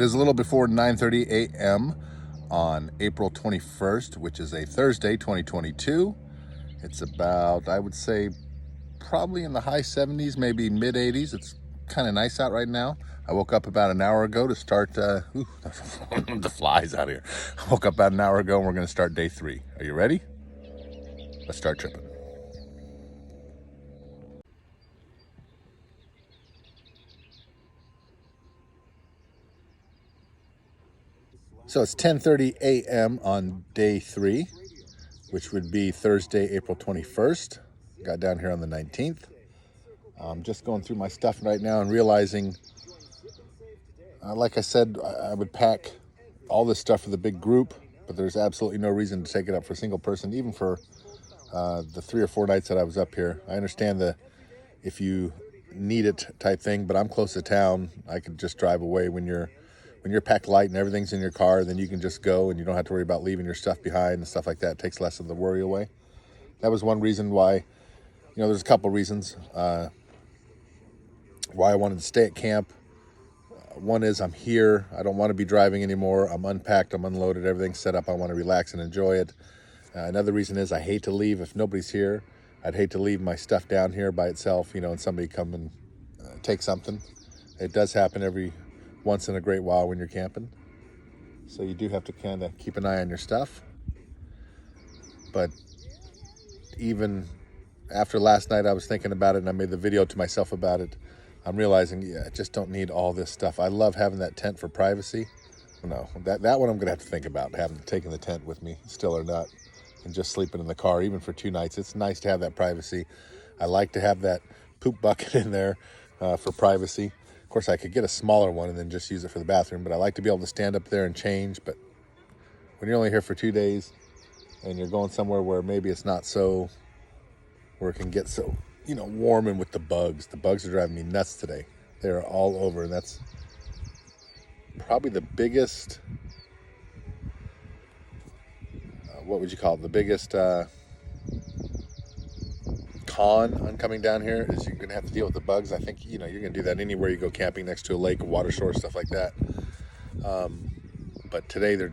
is a little before 9:30 a.m. on April 21st, which is a Thursday, 2022. It's about, I would say, probably in the high 70s, maybe mid 80s. It's kind of nice out right now. I woke up about an hour ago to start, the flies out here. I woke up about an hour ago and we're going to start day 3. Are you ready? Let's start tripping. So it's 10:30 a.m. on day 3, which would be Thursday, April 21st. Got down here on the 19th. I'm just going through my stuff right now and realizing, like I said, I would pack all this stuff for the big group, but there's absolutely no reason to take it up for a single person, even for the 3 or 4 nights that I was up here. I understand the if you need it type thing, but I'm close to town. I could just drive away. When you're packed light and everything's in your car, then you can just go and you don't have to worry about leaving your stuff behind and stuff like that. It takes less of the worry away. That was one reason why, there's a couple reasons why I wanted to stay at camp. One is I'm here. I don't want to be driving anymore. I'm unpacked. I'm unloaded. Everything's set up. I want to relax and enjoy it. Another reason is I hate to leave if nobody's here. I'd hate to leave my stuff down here by itself, and somebody come and take something. It does happen every once in a great while when you're camping. So you do have to kind of keep an eye on your stuff. But even after last night, I was thinking about it and I made the video to myself about it. I'm realizing, I just don't need all this stuff. I love having that tent for privacy. No, that one I'm going to have to think about, taking the tent with me still or not, and just sleeping in the car, even for 2 nights. It's nice to have that privacy. I like to have that poop bucket in there for privacy. Of course, I could get a smaller one and then just use it for the bathroom, but I like to be able to stand up there and change. But when you're only here for 2 days and you're going somewhere where maybe it's not so, where it can get so, warm, and with the bugs are driving me nuts today. They're all over, and that's probably the biggest, what would you call it? The biggest con on coming down here is you're going to have to deal with the bugs. I think, you're going to do that anywhere you go camping next to a lake, a water source, stuff like that. But today they're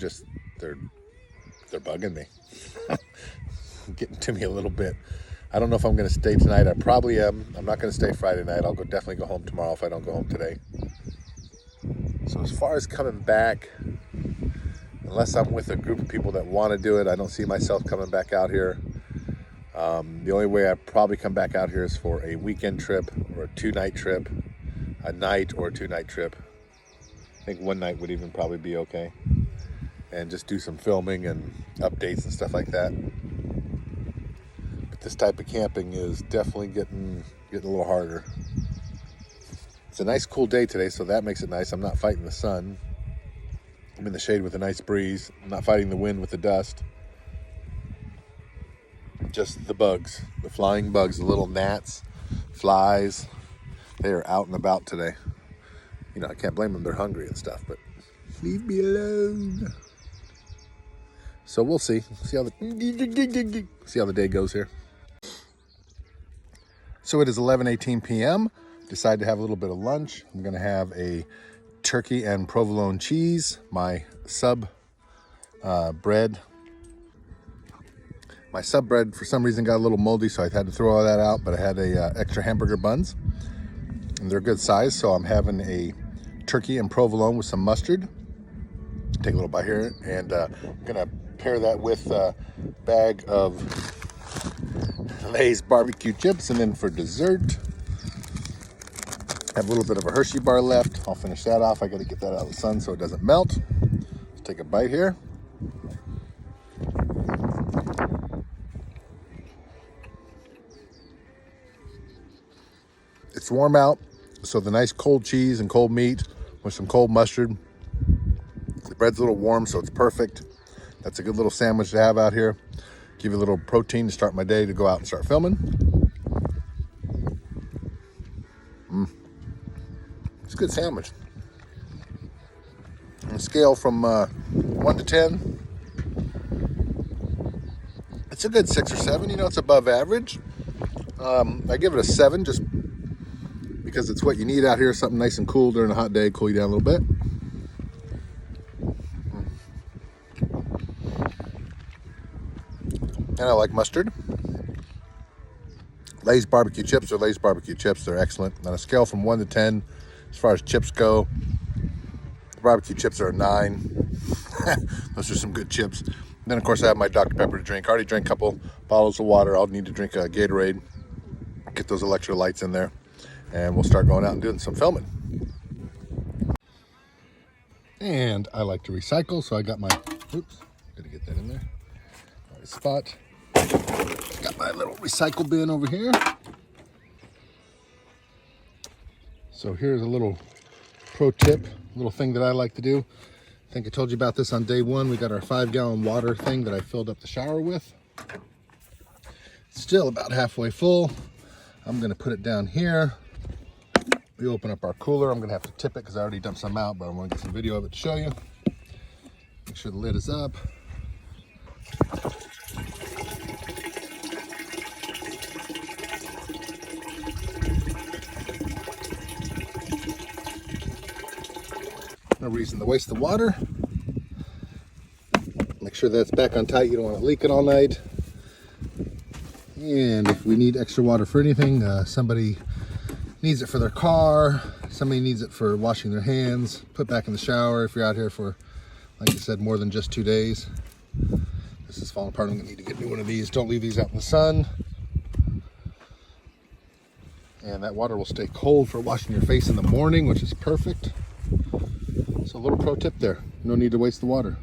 bugging me, getting to me a little bit. I don't know if I'm going to stay tonight. I probably am. I'm not going to stay Friday night. I'll definitely go home tomorrow if I don't go home today. So as far as coming back, unless I'm with a group of people that want to do it, I don't see myself coming back out here. The only way I probably come back out here is for a weekend trip or a 2-night trip, a night or a 2-night trip. I think 1 night would even probably be okay. And just do some filming and updates and stuff like that. But this type of camping is definitely getting a little harder. It's a nice cool day today, so that makes it nice. I'm not fighting the sun. I'm in the shade with a nice breeze. I'm not fighting the wind with the dust. Just the bugs, the flying bugs, the little gnats, flies. They are out and about today. I can't blame them. They're hungry and stuff, but leave me alone. So we'll see. See how the day goes here. So it is 11:18 p.m. Decided to have a little bit of lunch. I'm going to have a turkey and provolone cheese, my sub bread. My sub bread, for some reason, got a little moldy, so I had to throw all that out, but I had extra hamburger buns, and they're good size, so I'm having a turkey and provolone with some mustard. Take a little bite here, and I'm going to pair that with a bag of Lay's barbecue chips, and then for dessert, I have a little bit of a Hershey bar left. I'll finish that off. I got to get that out of the sun so it doesn't melt. Let's take a bite here. It's warm out, so the nice cold cheese and cold meat with some cold mustard. The bread's a little warm, so it's perfect. That's a good little sandwich to have out here. Give you a little protein to start my day to go out and start filming. It's a good sandwich. On a scale from 1 to 10, it's a good 6 or 7. It's above average. I give it a 7 just because it's what you need out here. Something nice and cool during a hot day, cool you down a little bit. and I like mustard. Lay's barbecue chips are Lay's barbecue chips. They're excellent. On a scale from 1 to 10, as far as chips go, the barbecue chips are a 9. Those are some good chips. And then, of course, I have my Dr. Pepper to drink. I already drank a couple bottles of water. I'll need to drink a Gatorade, get those electrolytes in there, and we'll start going out and doing some filming. And I like to recycle, so I got my, oops, gotta get that in there. Right spot. Got my little recycle bin over here. So here's a little pro tip, little thing that I like to do. I think I told you about this on day 1. We got our 5-gallon water thing that I filled up the shower with. Still about halfway full. I'm gonna put it down here. We open up our cooler. I'm gonna have to tip it because I already dumped some out, but I want to get some video of it to show you. Make sure the lid is up. No reason to waste the water. Make sure that's back on tight. You don't want it leaking all night. And if we need extra water for anything, somebody needs it for their car, somebody needs it for washing their hands, put back in the shower if you're out here for, like I said, more than just 2 days. This is falling apart. I'm gonna need to get me one of these. Don't leave these out in the sun. And that water will stay cold for washing your face in the morning, which is perfect. So a little pro tip there. No need to waste the water.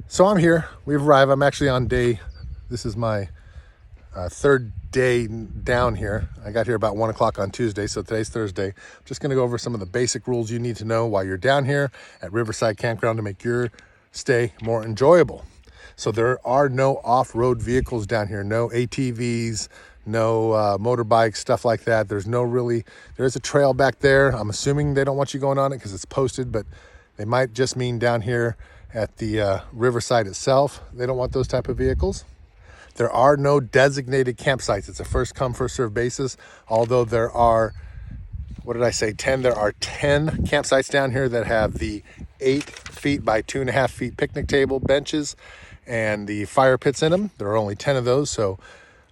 So I'm here, we've arrived. I'm actually on this is my 3rd day down here. I got here about 1 o'clock on Tuesday, so today's Thursday. I'm just gonna go over some of the basic rules you need to know while you're down here at Riverside Campground to make your stay more enjoyable. So there are no off-road vehicles down here, no ATVs, no motorbikes, stuff like that. There's a trail back there. I'm assuming they don't want you going on it because it's posted, but they might just mean down here at the riverside itself. They don't want those type of vehicles. There are no designated campsites. It's a first come, first served basis. Although there are, 10? There are 10 campsites down here that have the 8 feet by 2.5 feet picnic table benches and the fire pits in them. There are only 10 of those. So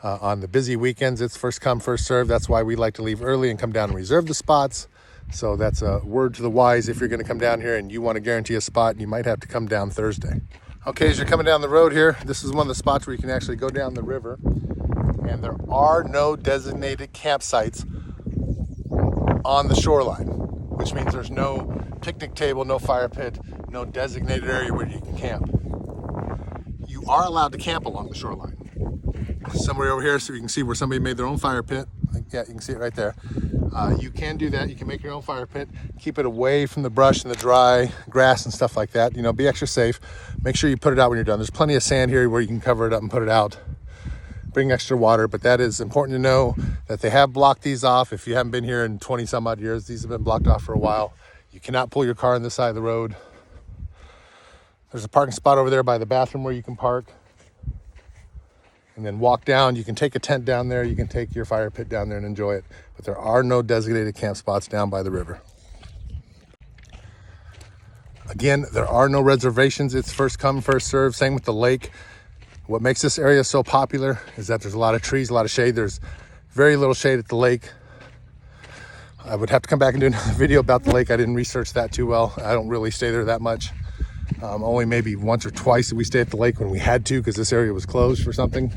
on the busy weekends, it's first come, first served. That's why we like to leave early and come down and reserve the spots. So that's a word to the wise. If you're going to come down here and you want to guarantee a spot, you might have to come down Thursday. Okay, as you're coming down the road here, this is one of the spots where you can actually go down the river. And there are no designated campsites on the shoreline, which means there's no picnic table, no fire pit, no designated area where you can camp. You are allowed to camp along the shoreline. Somewhere over here, so you can see where somebody made their own fire pit. Yeah, you can see it right there. You can do that. You can make your own fire pit. Keep it away from the brush and the dry grass and stuff like that. You know, be extra safe. Make sure you put it out when you're done. There's plenty of sand here where you can cover it up and put it out. Bring extra water, but that is important to know that they have blocked these off. If you haven't been here in 20 some odd years, these have been blocked off for a while. You cannot pull your car on this side of the road. There's a parking spot over there by the bathroom where you can park. And then walk down. You can take a tent down there. You can take your fire pit down there and enjoy it. But there are no designated camp spots down by the river. Again, there are no reservations. It's first come, first serve. Same with the lake. What makes this area so popular is that there's a lot of trees, a lot of shade. There's very little shade at the lake. I would have to come back and do another video about the lake. I didn't research that too well. I don't really stay there that much. Only maybe once or twice did we stay at the lake when we had to because this area was closed for something.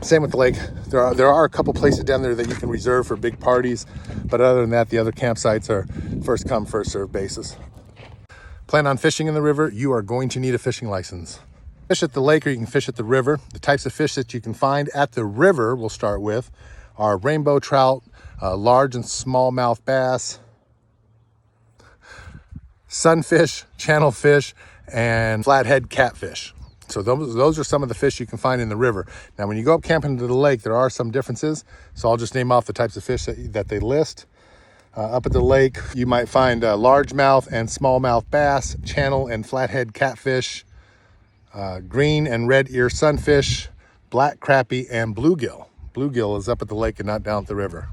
Same with the lake. There are a couple places down there that you can reserve for big parties, but other than that, the other campsites are first come, first served basis. Plan on fishing in the river, you are going to need a fishing license. Fish at the lake or you can fish at the river. The types of fish that you can find at the river, we'll start with, are rainbow trout, large and smallmouth bass, sunfish, channel fish, and flathead catfish. So those are some of the fish you can find in the river. Now, when you go up camping to the lake, there are some differences. So I'll just name off the types of fish that they list. Up at the lake, you might find largemouth and smallmouth bass, channel and flathead catfish, green and red ear sunfish, black crappie, and bluegill. Bluegill is up at the lake and not down at the river.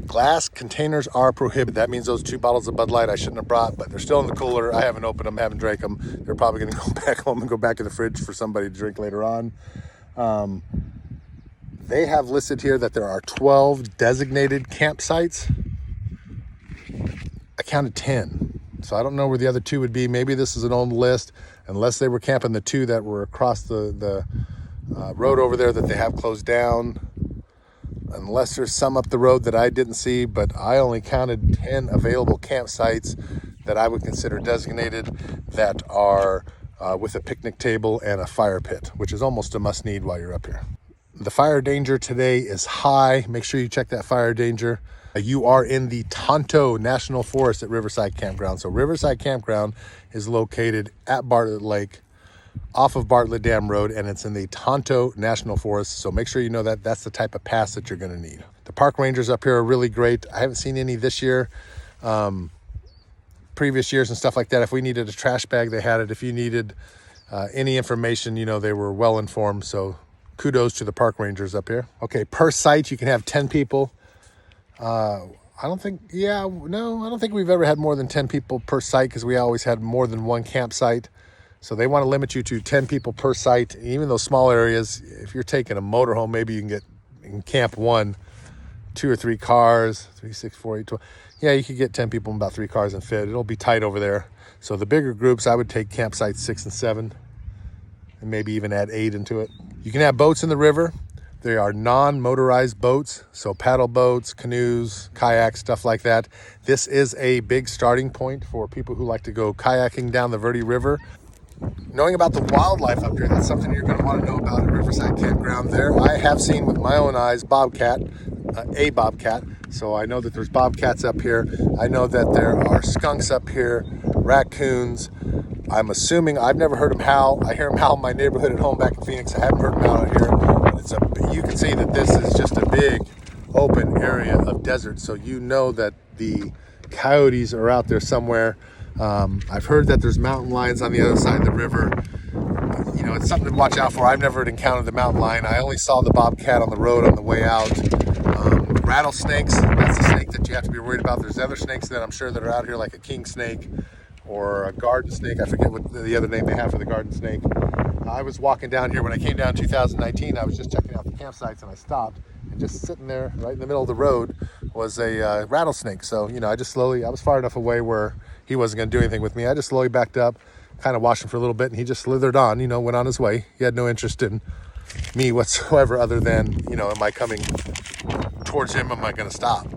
Glass containers are prohibited. That means those 2 bottles of Bud Light I shouldn't have brought, but they're still in the cooler. I haven't opened them, haven't drank them. They're probably going to go back home and go back in the fridge for somebody to drink later on. They have listed here that there are 12 designated campsites. I counted 10. So I don't know where the other 2 would be. Maybe this is an old list, unless they were camping the 2 that were across the road over there that they have closed down. Unless there's some up the road that I didn't see, but I only counted 10 available campsites that I would consider designated that are with a picnic table and a fire pit, which is almost a must need while you're up here. The fire danger today is high. Make sure you check that fire danger. You are in the Tonto National Forest at Riverside Campground. So Riverside Campground is located at Bartlett Lake, off of Bartlett Dam Road, and it's in the Tonto National Forest. So make sure you know that that's the type of pass that you're going to need. The park rangers up here are really great. I haven't seen any this year. Previous years and stuff like that, if we needed a trash bag, they had it. If you needed any information, you know, they were well informed. So kudos to the park rangers up here. Okay, per site, you can have 10 people. I don't think we've ever had more than 10 people per site, because we always had more than one campsite. So they want to limit you to 10 people per site. Even those small areas, if you're taking a motorhome, maybe you can camp 1, 2 or 3 cars, 3, 6, 4, 8, 12. Yeah, you could get 10 people in about 3 cars and fit. It'll be tight over there. So the bigger groups, I would take campsites 6 and 7, and maybe even add 8 into it. You can have boats in the river. They are non-motorized boats, so paddle boats, canoes, kayaks, stuff like that. This is a big starting point for people who like to go kayaking down the Verde River. Knowing about the wildlife up here, that's something you're going to want to know about at Riverside Campground there. I have seen with my own eyes a bobcat. So I know that there's bobcats up here. I know that there are skunks up here, raccoons. I'm assuming, I've never heard them howl. I hear them howl in my neighborhood at home back in Phoenix. I haven't heard them out here. You can see that this is just a big open area of desert. So you know that the coyotes are out there somewhere. I've heard that there's mountain lions on the other side of the river. You know, it's something to watch out for. I've never encountered the mountain lion. I only saw the bobcat on the road on the way out. Rattlesnakes, that's the snake that you have to be worried about. There's other snakes that I'm sure that are out here, like a king snake or a garden snake. I forget what the other name they have for the garden snake. I was walking down here when I came down in 2019. I was just checking out the campsites, and I stopped, and just sitting there right in the middle of the road was a rattlesnake. So, you know, I was far enough away where he wasn't going to do anything with me. I just slowly backed up, kind of watched him for a little bit, and he just slithered on, you know, went on his way. He had no interest in me whatsoever, other than, you know, am I coming towards him? Am I going to stop?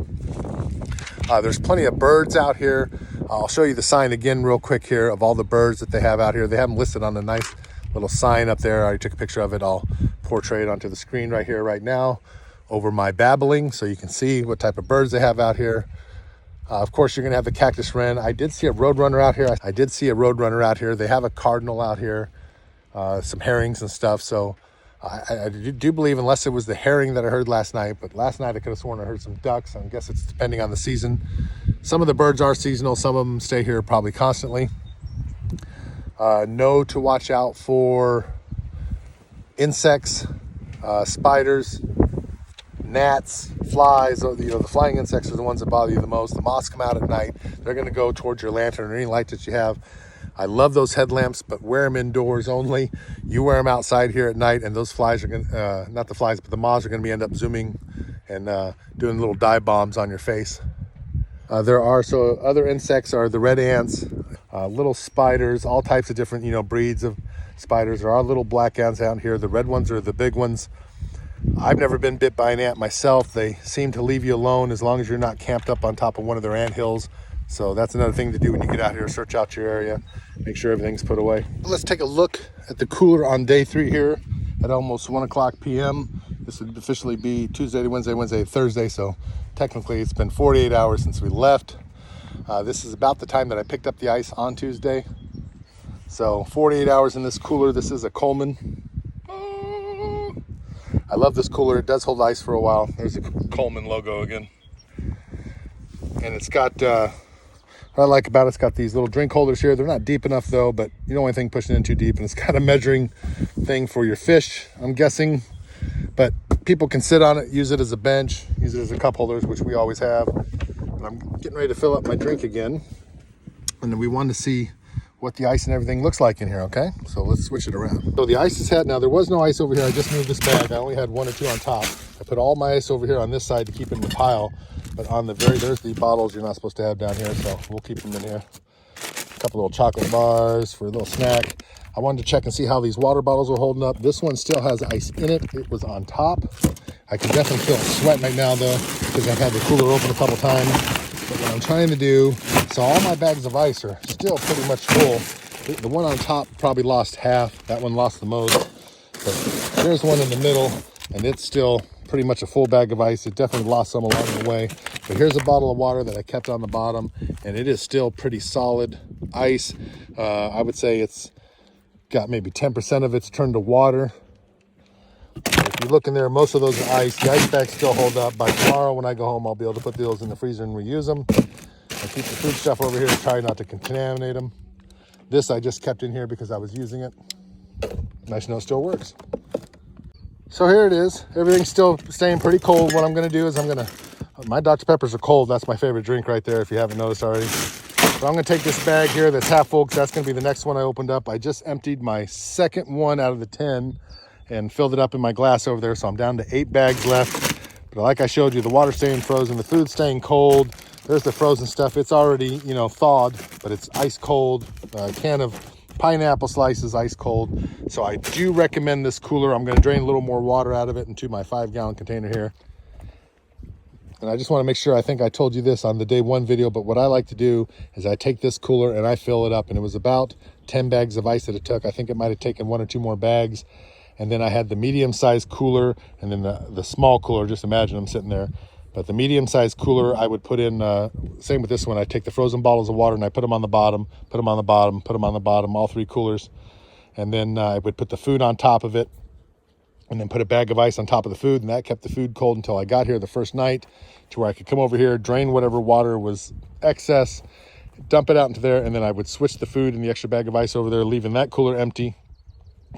There's plenty of birds out here. I'll show you the sign again real quick here of all the birds that they have out here. They have them listed on a nice little sign up there. I already took a picture of it. I'll portray it onto the screen right here, right now, over my babbling, so you can see what type of birds they have out here. Of course, you're going to have the cactus wren. I did see a roadrunner out here. They have a cardinal out here, some herrings and stuff. So I do believe, unless it was the herring that I heard last night, but last night I could have sworn I heard some ducks. I guess it's depending on the season. Some of the birds are seasonal. Some of them stay here probably constantly. Know to watch out for insects, spiders, gnats, flies. You know, the flying insects are the ones that bother you the most. The moths come out at night. They're going to go towards your lantern or any light that you have. I love those headlamps, but wear them indoors only. You wear them outside here at night, and those flies are going to, not the flies, but the moths are going to end up zooming and doing little dive bombs on your face. Other insects are the red ants, little spiders, all types of different, you know, breeds of spiders. There are little black ants out here. The red ones are the big ones. I've never been bit by an ant myself. They seem to leave you alone as long as you're not camped up on top of one of their ant hills. So that's another thing to do when you get out here. Search out your area, make sure everything's put away. Let's take a look at the cooler on day 3 here at almost 1 o'clock p.m. This would officially be Tuesday to Wednesday, Thursday. So technically it's been 48 hours since we left. This is about the time that I picked up the ice on Tuesday. So 48 hours in this cooler. This is a Coleman. I love this cooler. It does hold ice for a while. There's the Coleman logo again. And it's got, what I like about it's got these little drink holders here. They're not deep enough though, but you don't want anything pushing in too deep. And it's got a measuring thing for your fish, I'm guessing. But People can sit on it, use it as a bench, use it as a cup holders, which we always have. And I'm getting ready to fill up my drink again. And then we wanted to see what the ice and everything looks like in here, okay? So let's switch it around. So the ice is had. Now there was no ice over here. I just moved this bag. I only had 1 or 2 on top. I put all my ice over here on this side to keep it in the pile. But on the there's the bottles you're not supposed to have down here, so we'll keep them in here. A couple little chocolate bars for a little snack. I wanted to check and see how these water bottles were holding up. This one still has ice in it. It was on top. I can definitely feel it sweating right now though, because I've had the cooler open a couple times. But what I'm trying to do, so all my bags of ice are still pretty much full. The one on top probably lost half. That one lost the most. But there's one in the middle, and it's still pretty much a full bag of ice. It definitely lost some along the way. But here's a bottle of water that I kept on the bottom, and it is still pretty solid ice. I would say it's got maybe 10% of it's turned to water. If you look in there, most of those are ice. The ice bags still hold up. By tomorrow when I go home, I'll be able to put those in the freezer and reuse them. I keep the food stuff over here to try not to contaminate them. This I just kept in here because I was using it. Nice to know it still works. So here it is. Everything's still staying pretty cold. What I'm going to do is my Dr. Peppers are cold. That's my favorite drink right there if you haven't noticed already. So I'm going to take this bag here that's half full because that's going to be the next one I opened up. I just emptied my second one out of the 10 and filled it up in my glass over there. So I'm down to 8 bags left. But like I showed you, the water's staying frozen, the food's staying cold. There's the frozen stuff. It's already, thawed, but it's ice cold. A can of pineapple slices, ice cold. So I do recommend this cooler. I'm going to drain a little more water out of it into my 5-gallon container here. And I just want to make sure, I think I told you this on the day 1 video, but what I like to do is I take this cooler and I fill it up. And it was about 10 bags of ice that it took. I think it might have taken 1 or 2 more bags. And then I had the medium-sized cooler and then the small cooler. Just imagine them sitting there. But the medium-sized cooler, I would put in, same with this one, I take the frozen bottles of water and I put them on the bottom, put them on the bottom, put them on the bottom, all 3 coolers. And then I would put the food on top of it and then put a bag of ice on top of the food. And that kept the food cold until I got here the first night to where I could come over here, drain whatever water was excess, dump it out into there. And then I would switch the food and the extra bag of ice over there, leaving that cooler empty,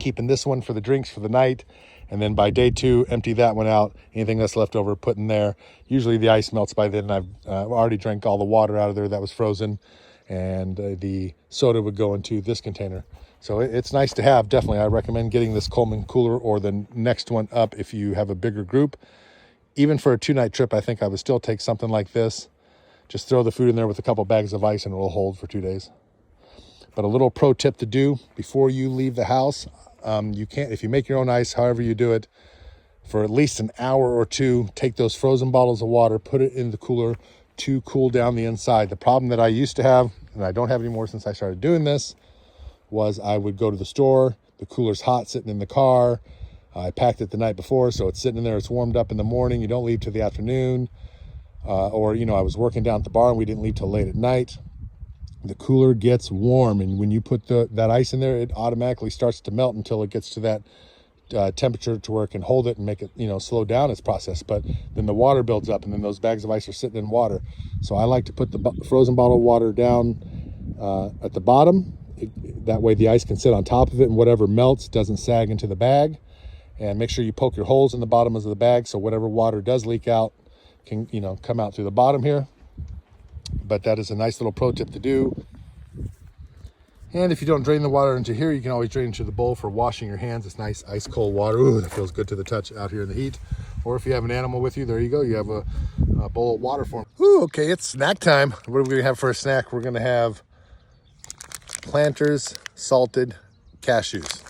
keeping this one for the drinks for the night. And then by day 2, empty that one out. Anything that's left over, put in there. Usually the ice melts by then. I've already drank all the water out of there that was frozen. And the soda would go into this container. So it's nice to have, definitely. I recommend getting this Coleman cooler or the next one up if you have a bigger group. Even for a 2-night trip, I think I would still take something like this. Just throw the food in there with a couple bags of ice and it'll hold for 2 days. But a little pro tip to do before you leave the house, you can't, if you make your own ice, however you do it, for at least an hour or 2, take those frozen bottles of water, put it in the cooler to cool down the inside. The problem that I used to have, and I don't have anymore since I started doing this, was I would go to the store, the cooler's hot sitting in the car. I packed it the night before, so it's sitting in there, it's warmed up in the morning. You don't leave till the afternoon. Or, I was working down at the bar and we didn't leave till late at night. The cooler gets warm, and when you put that ice in there, it automatically starts to melt until it gets to that temperature to where it can hold it and make it, slow down its process. But then the water builds up, and then those bags of ice are sitting in water. So I like to put the frozen bottle of water down at the bottom. That way the ice can sit on top of it, and whatever melts doesn't sag into the bag. And make sure you poke your holes in the bottoms of the bag so whatever water does leak out can, come out through the bottom here. But that is a nice little pro tip to do. And if you don't drain the water into here, you can always drain into the bowl for washing your hands. It's nice ice cold water. Ooh, that feels good to the touch out here in the heat. Or if you have an animal with you, there you go. You have a bowl of water for them. Ooh, okay, it's snack time. What are we gonna have for a snack? We're gonna have Planters salted cashews.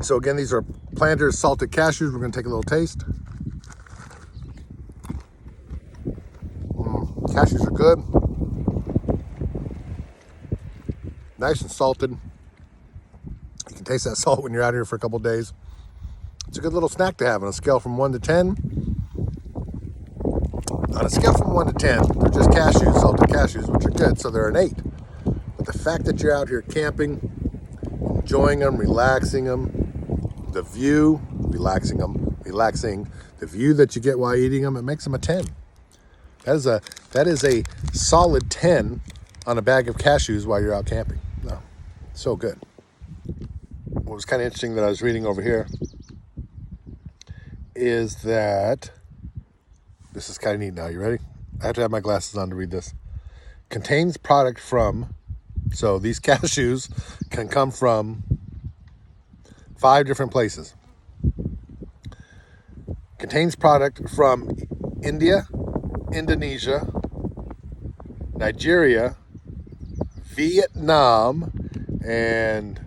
So again, these are Planters salted cashews. We're gonna take a little taste. Cashews are good. Nice and salted. You can taste that salt when you're out here for a couple days. It's a good little snack to have on a scale from 1 to 10. On a scale from 1 to 10, they're just cashews, salted cashews, which are good, so they're an 8. But the fact that you're out here camping, enjoying them, relaxing them, the view, relaxing, the view that you get while eating them, it makes them a 10. That is a solid 10 on a bag of cashews while you're out camping. No, so good. What was kind of interesting that I was reading over here, is that, this is kind of neat now. You ready? I have to have my glasses on to read this. Contains product from, so these cashews can come from 5 different places. Contains product from India, Indonesia, Nigeria, Vietnam, and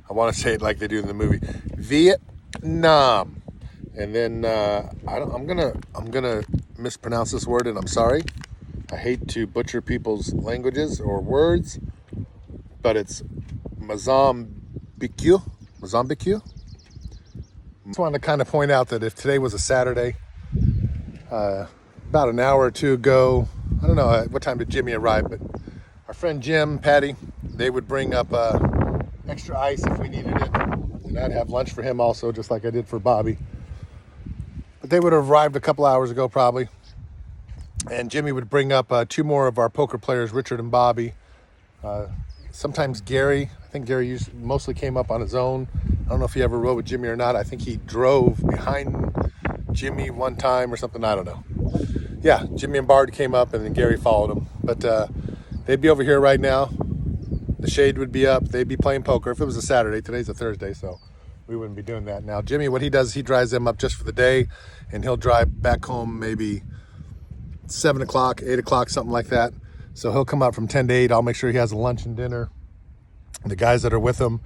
I want to say it like they do in the movie, Vietnam. And then I'm gonna mispronounce this word, and I'm sorry. I hate to butcher people's languages or words, but it's Mozambique. I just wanted to kind of point out that if today was a Saturday, about an hour or two ago, I don't know what time did Jimmy arrive, but our friend Jim, Patty, they would bring up extra ice if we needed it, and I'd have lunch for him also, just like I did for Bobby. But they would have arrived a couple hours ago probably, and Jimmy would bring up 2 more of our poker players, Richard and Bobby. Sometimes Gary. I think Gary mostly came up on his own. I don't know if he ever rode with Jimmy or not. I think he drove behind Jimmy one time or something. I don't know. Yeah, Jimmy and Bard came up and then Gary followed him. But they'd be over here right now. The shade would be up. They'd be playing poker. If it was a Saturday, today's a Thursday, so we wouldn't be doing that. Now, Jimmy, what he does is he drives them up just for the day, and he'll drive back home maybe 7 o'clock, 8 o'clock, something like that. So he'll come out from 10 to 8. I'll make sure he has a lunch and dinner. The guys that are with him,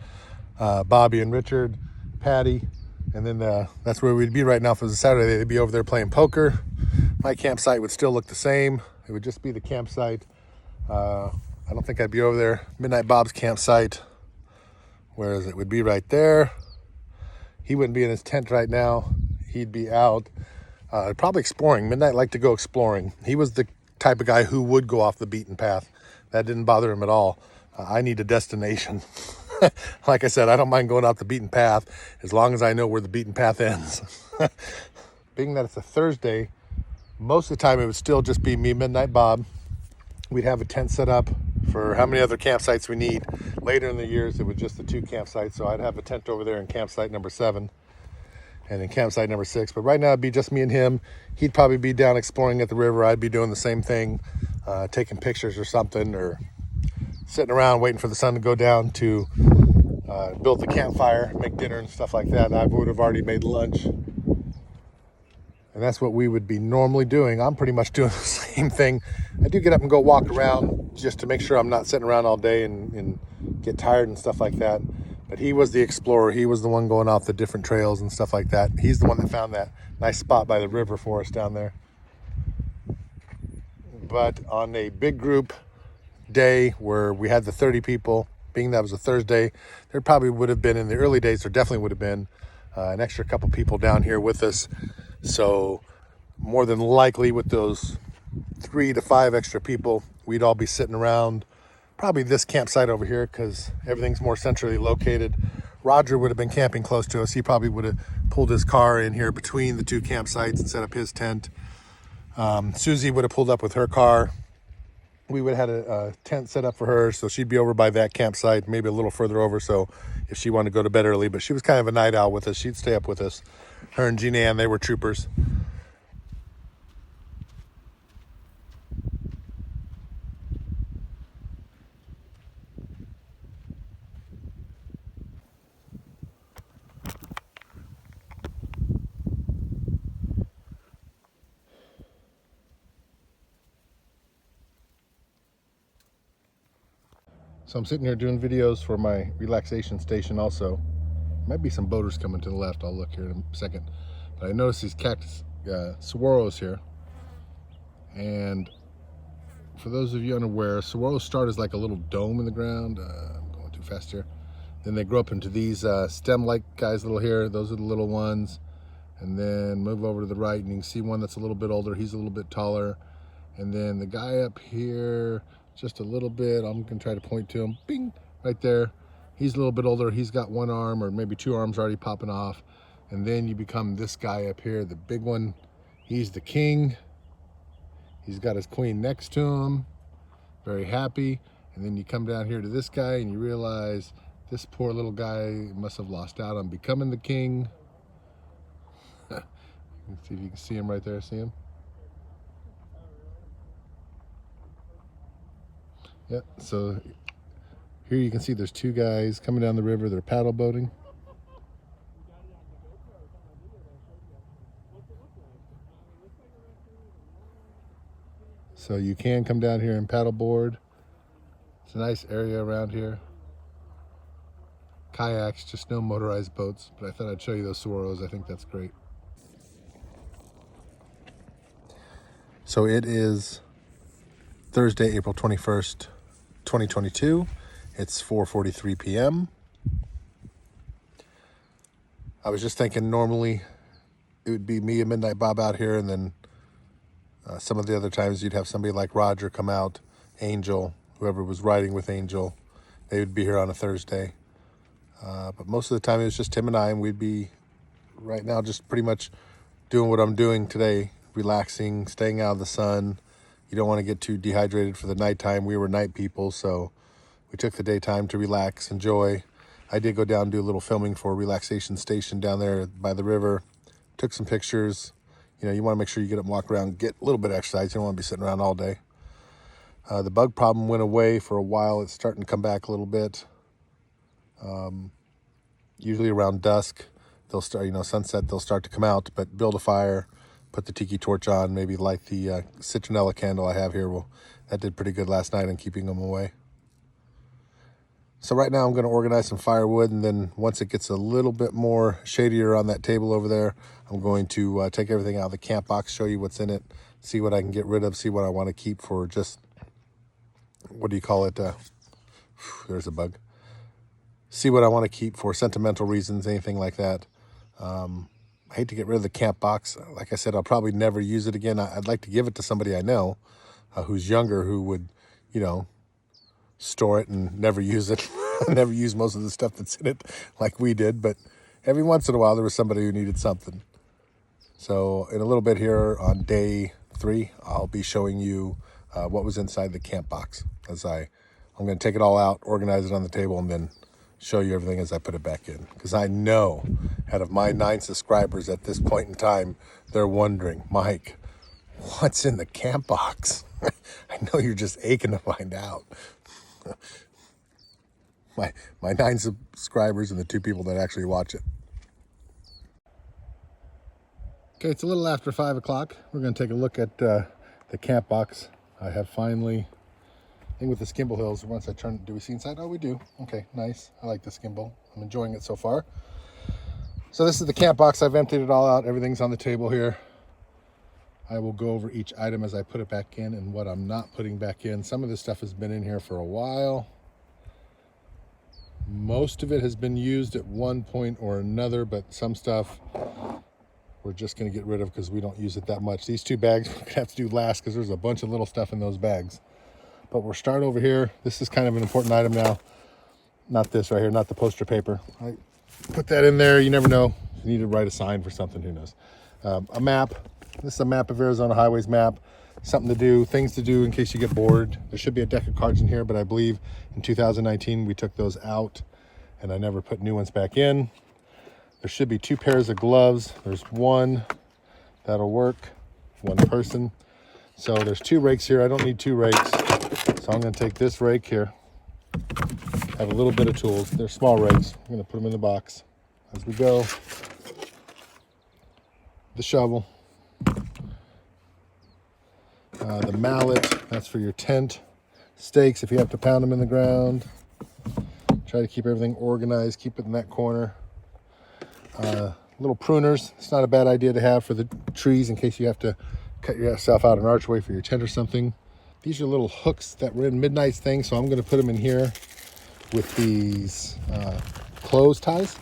Bobby and Richard, Patty, and then that's where we'd be right now. If it was a Saturday, they'd be over there playing poker. My campsite would still look the same. It would just be the campsite. I don't think I'd be over there. Midnight Bob's campsite, whereas it would be right there. He wouldn't be in his tent right now. He'd be out probably exploring. Midnight liked to go exploring. He was the type of guy who would go off the beaten path. That didn't bother him at all. I need a destination. Like I said, I don't mind going off the beaten path as long as I know where the beaten path ends. Being that it's a Thursday, most of the time it would still just be me, Midnight Bob. We'd have a tent set up for how many other campsites we need. Later in the years, it was just the 2 campsites. So I'd have a tent over there in campsite number 7 and in campsite number 6. But right now it'd be just me and him. He'd probably be down exploring at the river. I'd be doing the same thing, taking pictures or something, or sitting around waiting for the sun to go down to build the campfire, make dinner and stuff like that. I would have already made lunch. And that's what we would be normally doing. I'm pretty much doing the same thing. I do get up and go walk around just to make sure I'm not sitting around all day and get tired and stuff like that. But he was the explorer. He was the one going off the different trails and stuff like that. He's the one that found that nice spot by the river for us down there. But on a big group day where we had the 30 people, being that was a Thursday, there probably would have been, in the early days, there definitely would have been an extra couple people down here with us. So more than likely with those 3 to 5 extra people, we'd all be sitting around probably this campsite over here because everything's more centrally located. Roger would have been camping close to us. He probably would have pulled his car in here between the 2 campsites and set up his tent. Susie would have pulled up with her car. We would have had a tent set up for her, so she'd be over by that campsite, maybe a little further over, so if she wanted to go to bed early. But she was kind of a night owl with us. She'd stay up with us. Her and Jean Ann, they were troopers. So I'm sitting here doing videos for my relaxation station also. Might be some boaters coming to the left. I'll look here in a second. But I noticed these cactus saguaros here. And for those of you unaware, saguaros start as like a little dome in the ground. I'm going too fast here. Then they grow up into these stem-like guys little here. Those are the little ones. And then move over to the right and you can see one that's a little bit older. He's a little bit taller. And then the guy up here, just a little bit, I'm gonna try to point to him, bing, right there. He's a little bit older. He's got 1 arm or maybe 2 arms already popping off. And then you become this guy up here, the big one. He's the king. He's got his queen next to him, very happy. And then you come down here to this guy and you realize this poor little guy must have lost out on becoming the king. Let's see if you can see him right there. See him? Yep. So here you can see there's two guys coming down the river. They're paddle boating. So you can come down here and paddle board. It's a nice area around here. Kayaks, just no motorized boats, but I thought I'd show you those Saguaros. I think that's great. So it is Thursday, April 21st, 2022. It's 4:43 p.m. I was just thinking normally it would be me and Midnight Bob out here, and then some of the other times you'd have somebody like Roger come out, Angel, whoever was riding with Angel. They would be here on a Thursday. But most of the time it was just Tim and I, and we'd be right now just pretty much doing what I'm doing today, relaxing, staying out of the sun. You don't want to get too dehydrated for the nighttime. We were night people, so we took the daytime to relax, enjoy. I did go down and do a little filming for a relaxation station down there by the river. Took some pictures. You know, you want to make sure you get up and walk around, get a little bit of exercise. You don't want to be sitting around all day. The bug problem went away for a while. It's starting to come back a little bit. Usually around dusk, they'll start, you know, sunset, they'll start to come out, but build a fire, put the tiki torch on, maybe light the citronella candle I have here. Well, that did pretty good last night in keeping them away. So right now I'm going to organize some firewood, and then once it gets a little bit more shadier on that table over there, I'm going to take everything out of the camp box, show you what's in it, see what I can get rid of, see what I want to keep for just, what do you call it? There's a bug. See what I want to keep for sentimental reasons, anything like that. I hate to get rid of the camp box. Like I said, I'll probably never use it again. I'd like to give it to somebody I know who's younger, who would, you know, store it and never use it. Never use most of the stuff that's in it like we did, but every once in a while there was somebody who needed something. So in a little bit here on day 3, I'll be showing you what was inside the camp box. I'm going to take it all out, organize it on the table, and then show you everything as I put it back in. Because I know out of my 9 subscribers at this point in time, they're wondering, Mike, what's in the camp box? I know you're just aching to find out. My 9 subscribers and the 2 people that actually watch it. Okay, it's a little after 5 o'clock. We're going to take a look at the camp box. I have finally, I think with the Skimble Hills, once I turn, do we see inside? Oh, we do. Okay, nice. I like the Skimble. I'm enjoying it so far. So this is the camp box. I've emptied it all out. Everything's on the table here. I will go over each item as I put it back in and what I'm not putting back in. Some of this stuff has been in here for a while. Most of it has been used at one point or another, but some stuff we're just going to get rid of because we don't use it that much. These 2 bags we're going to have to do last because there's a bunch of little stuff in those bags. But we'll start over here. This is kind of an important item now. Not this right here, not the poster paper. I put that in there. You never know. You need to write a sign for something, who knows. A map. This is a map of Arizona Highways map. Something to do, things to do in case you get bored. There should be a deck of cards in here, but I believe in 2019 we took those out and I never put new ones back in. There should be 2 pairs of gloves. There's one that'll work, 1 person. So there's 2 rakes here. I don't need 2 rakes. So I'm going to take this rake here. Have a little bit of tools. They're small rakes. I'm going to put them in the box as we go. The shovel. The mallet, that's for your tent. Stakes, if you have to pound them in the ground. Try to keep everything organized, keep it in that corner. Little pruners, it's not a bad idea to have for the trees in case you have to cut yourself out an archway for your tent or something. These are little hooks that were in Midnight's thing, so I'm going to put them in here with these clothes ties.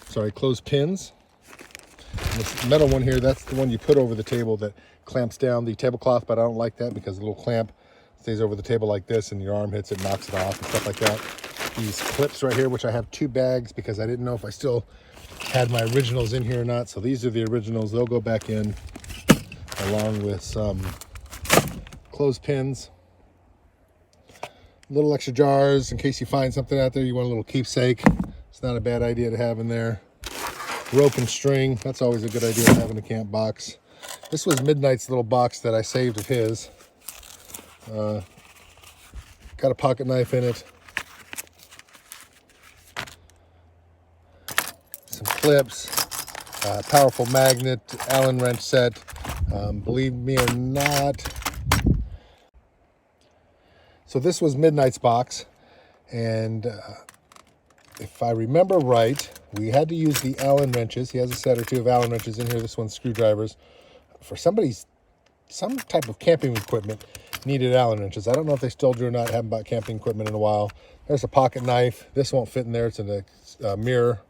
Sorry, clothes pins. And this metal one here, that's the one you put over the table that clamps down the tablecloth, but I don't like that because the little clamp stays over the table like this and your arm hits it, knocks it off and stuff like that. These clips right here, which I have 2 bags because I didn't know if I still had my originals in here or not. So these are the originals. They'll go back in along with some clothespins. Little extra jars in case you find something out there you want a little keepsake. It's not a bad idea to have in there. rope and string. That's always a good idea, having a camp box. This was Midnight's little box that I saved of his. Got a pocket knife in it. Some clips. Powerful magnet, Allen wrench set. Believe me or not. So this was Midnight's box. And if I remember right, we had to use the Allen wrenches. He has a set or two of Allen wrenches in here. This one's screwdrivers. For some type of camping equipment needed Allen wrenches. I don't know if they still do or not. Haven't bought camping equipment in a while. There's a pocket knife. This won't fit in there. It's in a mirror.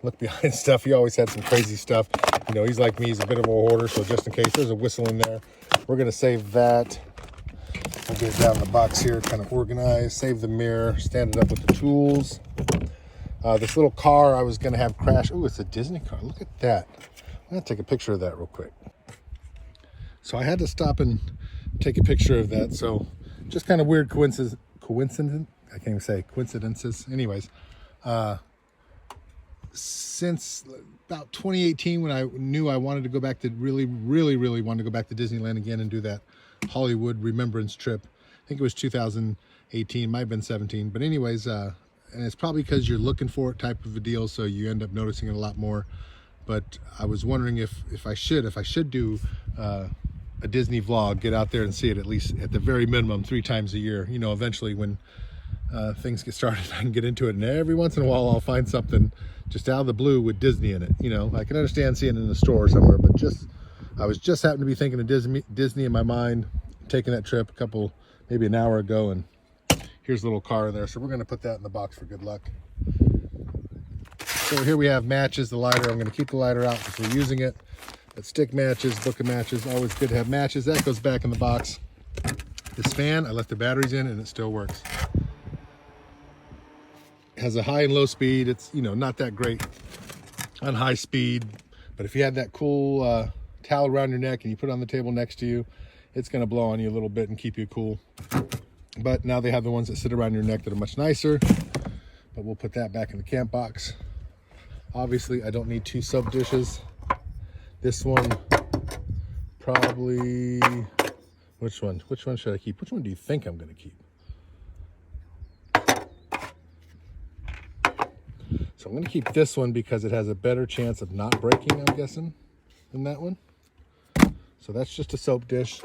Look behind stuff. He always had some crazy stuff. You know, he's like me. He's a bit of a hoarder. So just in case, there's a whistle in there. We're going to save that. I'll get it down in the box here, kind of organized. Save the mirror. Stand it up with the tools. This little car I was going to have crash. Oh, it's a Disney car. Look at that. I'm going to take a picture of that real quick. So I had to stop and take a picture of that. So just kind of weird coincidence. I can't even say coincidences. Anyways, since about 2018, when I knew I wanted to go back to really wanted to go back to Disneyland again and do that Hollywood remembrance trip. I think it was 2018, might have been 17. But anyways, and it's probably because you're looking for it type of a deal, so you end up noticing it a lot more. But I was wondering if I should do a Disney vlog, get out there and see it at least at the very minimum 3 times a year. You know, eventually when things get started, I can get into it, and every once in a while I'll find something just out of the blue with Disney in it. You know, I can understand seeing it in the store somewhere, but I was just happened to be thinking of Disney in my mind, taking that trip maybe an hour ago, and here's a little car in there. So we're going to put that in the box for good luck. So here we have matches, the lighter. I'm going to keep the lighter out because we're using it. But stick matches, book of matches, always good to have matches. That goes back in the box. This fan, I left the batteries in and it still works. It has a high and low speed. It's, you know, not that great on high speed, but if you had that cool towel around your neck and you put it on the table next to you, it's going to blow on you a little bit and keep you cool. But now they have the ones that sit around your neck that are much nicer, but we'll put that back in the camp box. Obviously, I don't need 2 soap dishes. This one, probably, which one should I keep? Which one do you think I'm going to keep? So I'm going to keep this one because it has a better chance of not breaking, I'm guessing, than that one. So that's just a soap dish.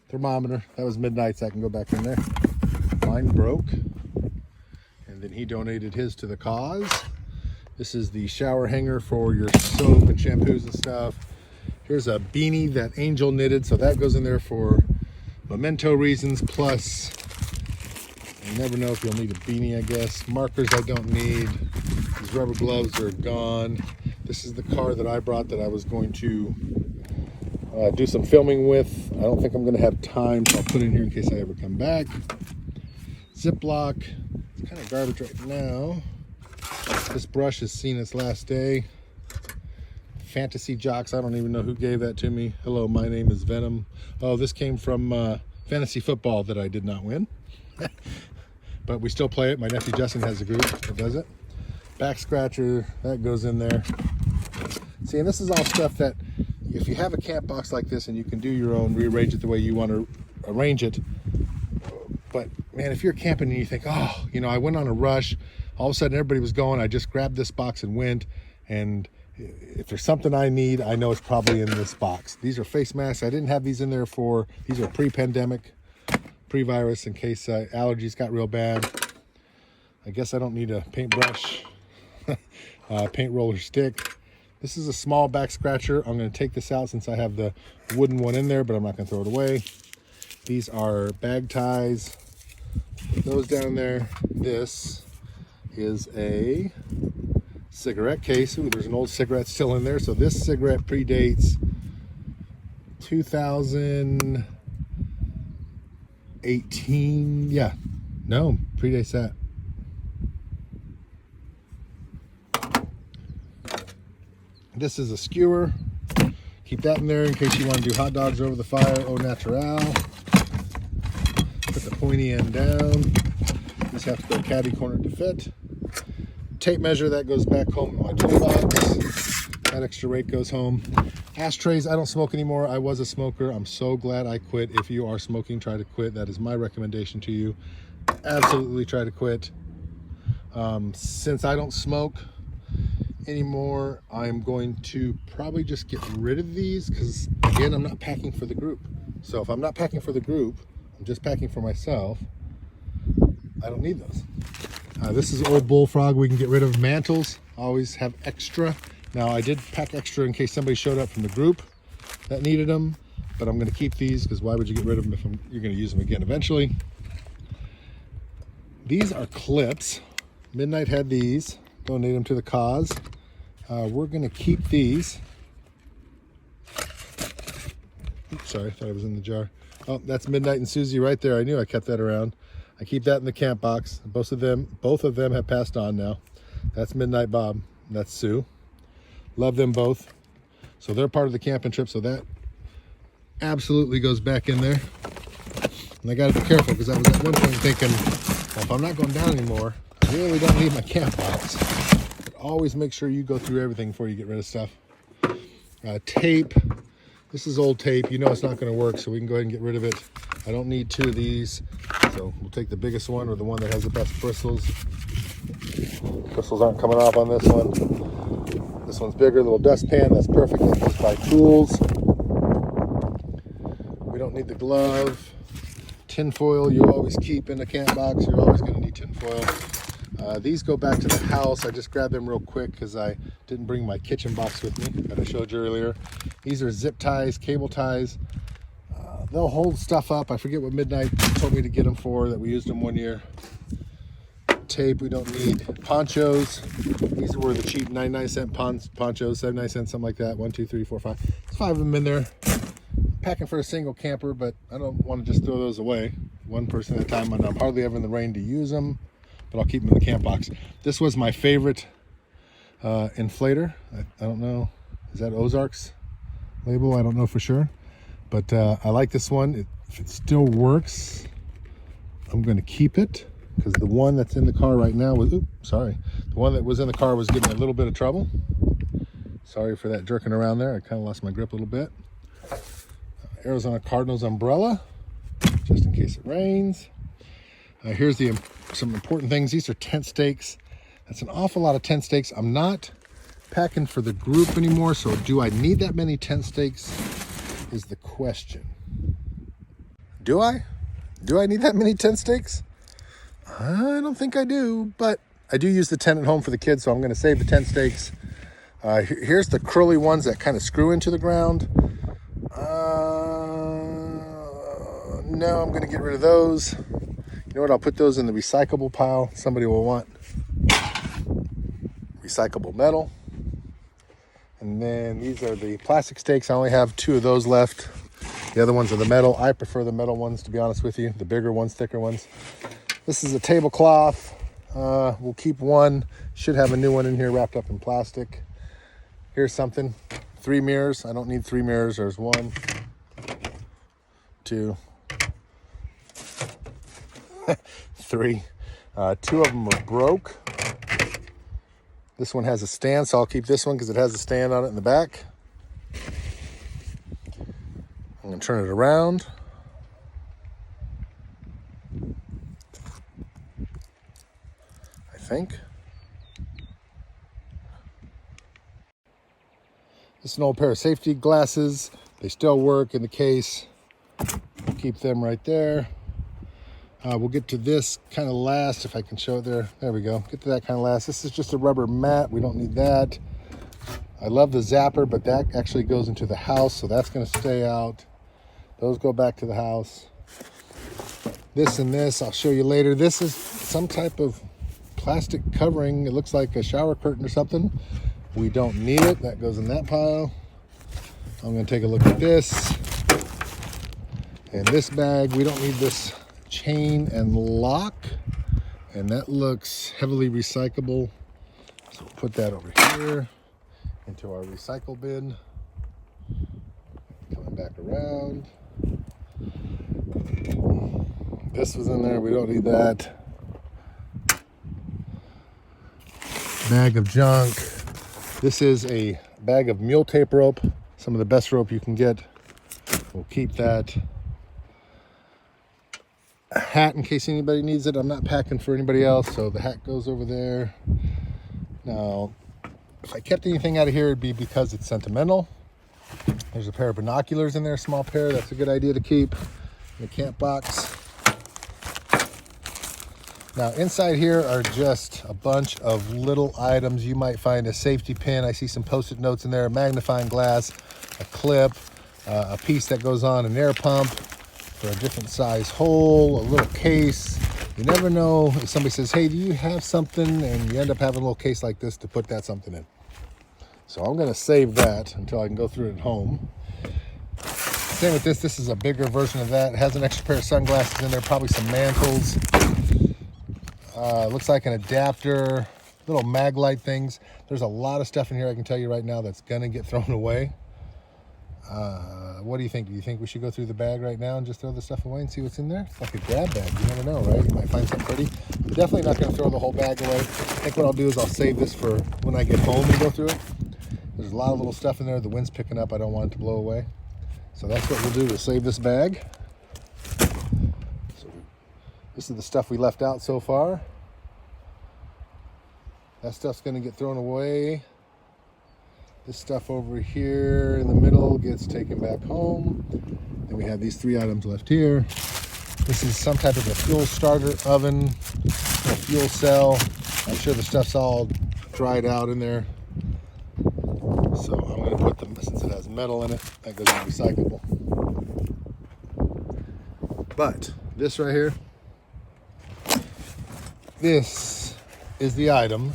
Thermometer, that was Midnight's, that can go back in there. Mine broke, and then he donated his to the cause. This is the shower hanger for your soap and shampoos and stuff. Here's a beanie that Angel knitted, so that goes in there for memento reasons. Plus, you never know if you'll need a beanie, I guess. Markers I don't need. These rubber gloves are gone. This is the car that I brought that I was going to do some filming with. I don't think I'm going to have time, so I'll put it in here in case I ever come back. Ziploc. It's kind of garbage right now. This brush has seen its last day. Fantasy Jocks, I don't even know who gave that to me. Hello, my name is Venom. Oh, this came from fantasy football that I did not win. But we still play it. My nephew Justin has a group that does it. Back scratcher, that goes in there. See, and this is all stuff that if you have a camp box like this and you can do your own, rearrange it the way you want to arrange it. But man, if you're camping and you think, oh, you know, I went on a rush, all of a sudden everybody was going, I just grabbed this box and went, and if there's something I need, I know it's probably in this box. These are face masks. I didn't have these in there these are pre-pandemic, pre-virus, in case allergies got real bad. I guess I don't need a paintbrush, paint roller stick. This is a small back scratcher. I'm going to take this out since I have the wooden one in there, but I'm not going to throw it away. These are bag ties. Put those down there. This is a cigarette case. Ooh, there's an old cigarette still in there. So this cigarette predates 2018. Yeah, no, predates that. This is a skewer. Keep that in there in case you want to do hot dogs over the fire. Au naturel. Put the pointy end down. Just have to go caddy corner to fit. tape measure, that goes back home in my toolbox. That extra rake goes home. Ashtrays, I don't smoke anymore. I was a smoker. I'm so glad I quit. If you are smoking, try to quit. That is my recommendation to you. Absolutely try to quit. Since I don't smoke anymore, I'm going to probably just get rid of these because, again, I'm not packing for the group. So if I'm not packing for the group, I'm just packing for myself, I don't need those. This is old bullfrog. We can get rid of mantles. Always have extra. Now, I did pack extra in case somebody showed up from the group that needed them, but I'm going to keep these because why would you get rid of them if you're going to use them again eventually? These are clips. Midnight had these. Donate them to the cause. We're going to keep these. Oops, sorry, I thought it was in the jar. Oh, that's Midnight and Susie right there. I knew I kept that around. I keep that in the camp box. Both of them have passed on now. That's Midnight Bob. That's Sue. Love them both. So they're part of the camping trip. So that absolutely goes back in there. And I got to be careful because I was at one point thinking, well, if I'm not going down anymore, I really don't need my camp box. But always make sure you go through everything before you get rid of stuff. Tape. This is old tape. You know it's not going to work, so we can go ahead and get rid of it. I don't need two of these. So we'll take the biggest one or the one that has the best bristles. Bristles aren't coming off on this one. This one's bigger, little dustpan. That's perfect. Let's just buy tools. We don't need the glove. Tin foil you always keep in a camp box. You're always going to need tin foil. These go back to the house. I just grabbed them real quick because I didn't bring my kitchen box with me that I showed you earlier. These are zip ties, cable ties. They'll hold stuff up. I forget what Midnight told me to get them for, that we used them one year. Tape we don't need. Ponchos. These were the cheap 99-cent ponchos, 79 cents, something like that. 1, 2, 3, 4, 5. There's 5 of them in there. Packing for a single camper, but I don't want to just throw those away. One person at a time. I'm hardly ever in the rain to use them, but I'll keep them in the camp box. This was my favorite inflator. I don't know. Is that Ozark's label? I don't know for sure. But I like this one. If it still works, I'm going to keep it because the one that's in the car right now was, the one that was in the car was giving me a little bit of trouble. Sorry for that jerking around there. I kind of lost my grip a little bit. Arizona Cardinals umbrella, just in case it rains. Here's some important things. These are tent stakes. That's an awful lot of tent stakes. I'm not packing for the group anymore, so do I need that many tent stakes is the question. Do I? Do I need that many tent stakes? I don't think I do, but I do use the tent at home for the kids, so I'm going to save the tent stakes. Here's the curly ones that kind of screw into the ground. No, I'm going to get rid of those. You know what? I'll put those in the recyclable pile. Somebody will want recyclable metal. And then these are the plastic stakes. I only have 2 of those left. The other ones are the metal. I prefer the metal ones, to be honest with you. The bigger ones, thicker ones. This is a tablecloth. We'll keep one. Should have a new one in here wrapped up in plastic. Here's something. 3 mirrors. I don't need 3 mirrors. There's 1, 2, 3. 2 of them are broke. This one has a stand, so I'll keep this one because it has a stand on it in the back. I'm going to turn it around. I think. This is an old pair of safety glasses. They still work in the case. We'll keep them right there. We'll get to this kind of last, if I can show it there. There we go. Get to that kind of last. This is just a rubber mat. We don't need that. I love the zapper, but that actually goes into the house, so that's going to stay out. Those go back to the house. This and this, I'll show you later. This is some type of plastic covering. It looks like a shower curtain or something. We don't need it. That goes in that pile. I'm going to take a look at this. And this bag, we don't need this chain and lock, and that looks heavily recyclable, so we'll put that over here into our recycle bin. Coming back around, this was in there, we don't need that. bag of junk. This is a bag of mule tape rope, some of the best rope you can get. We'll keep that. A hat in case anybody needs it. I'm not packing for anybody else, so the hat goes over there. Now, if I kept anything out of here, it'd be because it's sentimental. There's a pair of binoculars in there, a small pair. That's a good idea to keep in the camp box. Now, inside here are just a bunch of little items. You might find a safety pin. I see some Post-it notes in there, a magnifying glass, a clip, a piece that goes on an air pump for a different size hole, a little case. You never know if somebody says, hey, do you have something? And you end up having a little case like this to put that something in. So I'm gonna save that until I can go through it at home. Same with this. This is a bigger version of that. It has an extra pair of sunglasses in there, probably some mantles. Looks like an adapter, little mag light things. There's a lot of stuff in here I can tell you right now that's gonna get thrown away. What do you think? Do you think we should go through the bag right now and just throw the stuff away and see what's in there? It's like a grab bag. You never know, right? You might find something pretty. I'm definitely not going to throw the whole bag away. I think what I'll do is I'll save this for when I get home and go through it. There's a lot of little stuff in there. The wind's picking up. I don't want it to blow away. So that's what we'll do. We'll save this bag. So this is the stuff we left out so far. That stuff's going to get thrown away. This stuff over here in the middle gets taken back home. Then we have these 3 items left here. This is some type of a fuel starter oven, a fuel cell. I'm sure the stuff's all dried out in there. So I'm going to put them, since it has metal in it, that goes in recyclable. But this right here, this is the item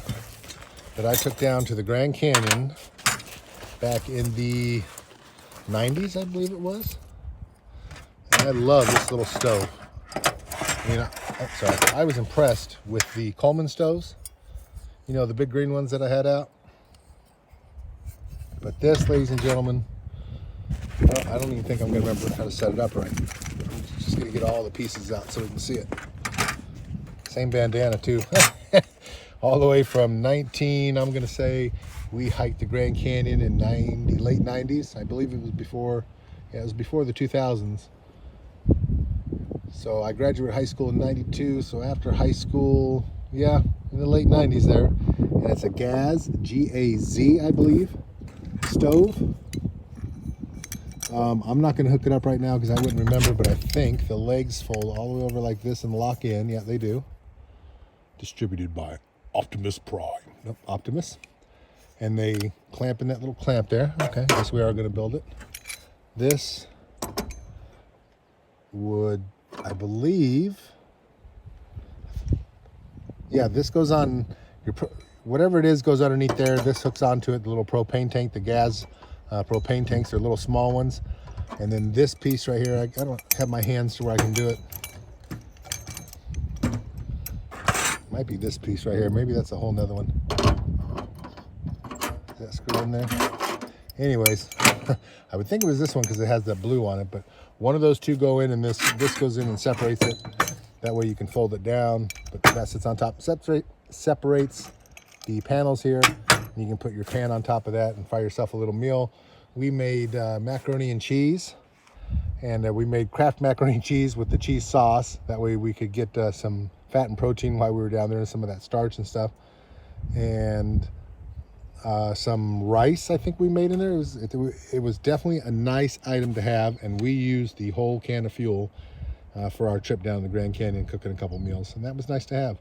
that I took down to the Grand Canyon back in the 90s, I believe it was. And I love this little stove. I mean, I was impressed with the Coleman stoves. You know, the big green ones that I had out. But this, ladies and gentlemen, I don't even think I'm going to remember how to set it up right. I'm just going to get all the pieces out so we can see it. Same bandana, too. All the way from I'm going to say, we hiked the Grand Canyon in late 90s. I believe it was before, it was before the 2000s. So I graduated high school in 92. So after high school, yeah, in the late 90s there. And it's a Gaz, G-A-Z, I believe, stove. I'm not going to hook it up right now because I wouldn't remember, but I think the legs fold all the way over like this and lock in. Yeah, they do. Distributed by Optimus Prime. Nope, Optimus. And they clamp in that little clamp there. Okay, guess we are going to build it. This would, I believe, yeah, this goes on, whatever it is goes underneath there. This hooks onto it, the little propane tank, the gas propane tanks, they're little small ones. And then this piece right here, I don't have my hands to where I can do it. Might be this piece right here. Maybe that's a whole nother one. Is that screw in there? Anyways, I would think it was this one because it has that blue on it, but one of those two go in and this goes in and separates it. That way you can fold it down, but that sits on top. Separates the panels here. You can put your pan on top of that and fry yourself a little meal. We made macaroni and cheese, and we made Kraft macaroni and cheese with the cheese sauce. That way we could get some fat and protein while we were down there and some of that starch and stuff. And some rice I think we made in there. It was definitely a nice item to have, and we used the whole can of fuel for our trip down the Grand Canyon, cooking a couple meals, and that was nice to have.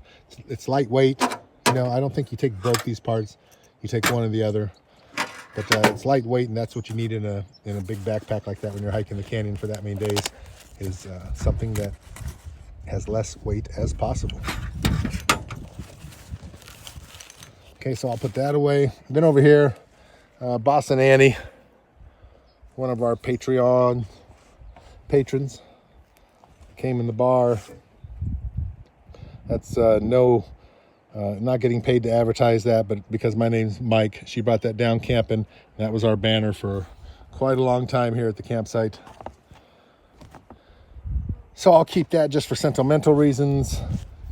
It's lightweight. You know, I don't think you take both these parts. You take one or the other, but it's lightweight, and that's what you need in a big backpack like that when you're hiking the canyon for that many days, is something that has less weight as possible. Okay, so I'll put that away. Then over here, Boss and Annie, one of our Patreon patrons, came in the bar. That's not getting paid to advertise that, but because my name's Mike, she brought that down camping. That was our banner for quite a long time here at the campsite. So I'll keep that just for sentimental reasons.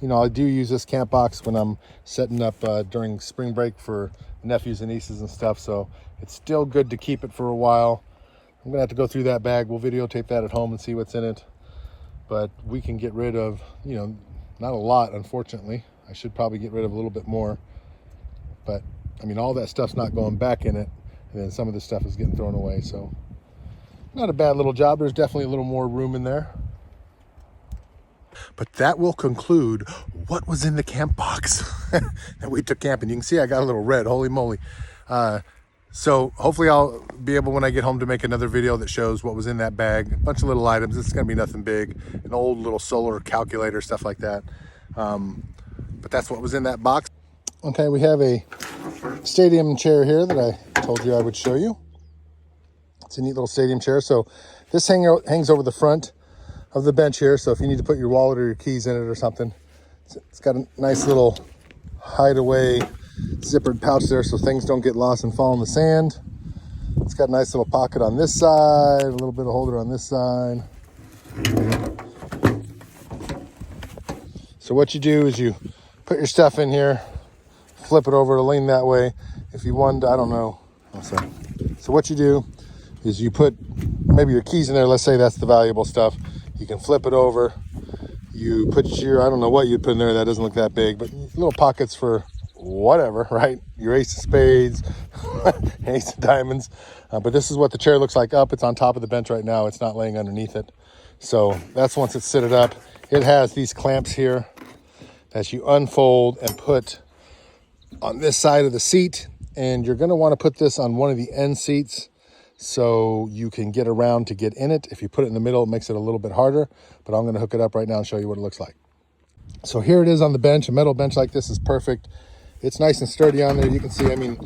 You know, I do use this camp box when I'm setting up during spring break for nephews and nieces and stuff, so it's still good to keep it for a while. I'm gonna have to go through that bag. We'll videotape that at home and see what's in it, but we can get rid of, you know, not a lot, unfortunately. I should probably get rid of a little bit more, but I mean, all that stuff's not going back in it, and then some of the stuff is getting thrown away, so not a bad little job. There's definitely a little more room in there. But that will conclude what was in the camp box that we took camping. You can see I got a little red, holy moly. So hopefully I'll be able, when I get home, to make another video that shows what was in that bag. A bunch of little items. It's gonna be nothing big. An old little solar calculator, stuff like that. But that's what was in that box. Okay, we have a stadium chair here that I told you I would show you. It's a neat little stadium chair. So this hangs over the front of the bench here. So if you need to put your wallet or your keys in it or something, it's got a nice little hideaway zippered pouch there so things don't get lost and fall in the sand. It's got a nice little pocket on this side, a little bit of holder on this side. So what you do is you put your stuff in here, flip it over to lean that way. If you want, I don't know. So what you do is you put maybe your keys in there. Let's say that's the valuable stuff. You can flip it over. You put your, I don't know what you'd put in there. That doesn't look that big, but little pockets for whatever, right? Your ace of spades, ace of diamonds. But this is what the chair looks like up. It's on top of the bench right now. It's not laying underneath it. So that's once it's seated up. It has these clamps here that you unfold and put on this side of the seat. And you're gonna wanna put this on one of the end seats so you can get around to get in it. If you put it in the middle, it makes it a little bit harder, but I'm gonna hook it up right now and show you what it looks like. So here it is on the bench. A metal bench like this is perfect. It's nice and sturdy on there. You can see, I mean,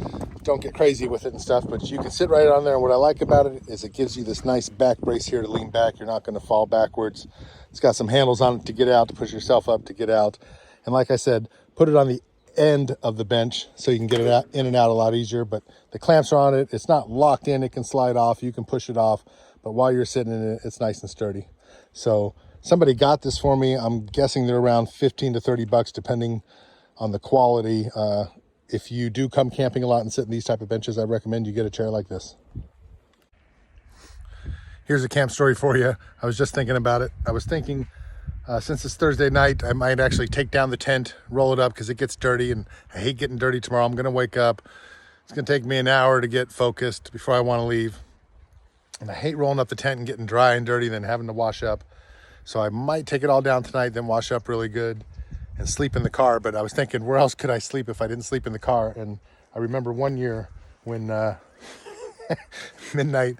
don't get crazy with it and stuff, but you can sit right on there. And what I like about it is it gives you this nice back brace here to lean back. You're not gonna fall backwards. It's got some handles on it to get out, to push yourself up to get out. And like I said, put it on the end of the bench so you can get it out, in and out a lot easier, but the clamps are on it. It's not locked in. It can slide off. You can push it off, but while you're sitting in it, it's nice and sturdy. So somebody got this for me. I'm guessing they're around 15 to 30 bucks, depending on the quality. If you do come camping a lot and sit in these type of benches, I recommend you get a chair like this. Here's a camp story for you. I was just thinking about it. I was thinking, since it's Thursday night, I might actually take down the tent, roll it up, because it gets dirty, and I hate getting dirty tomorrow. I'm gonna wake up. It's gonna take me an hour to get focused before I wanna leave. And I hate rolling up the tent and getting dry and dirty, then having to wash up. So I might take it all down tonight, then wash up really good and sleep in the car. But I was thinking, where else could I sleep if I didn't sleep in the car? And I remember one year when midnight,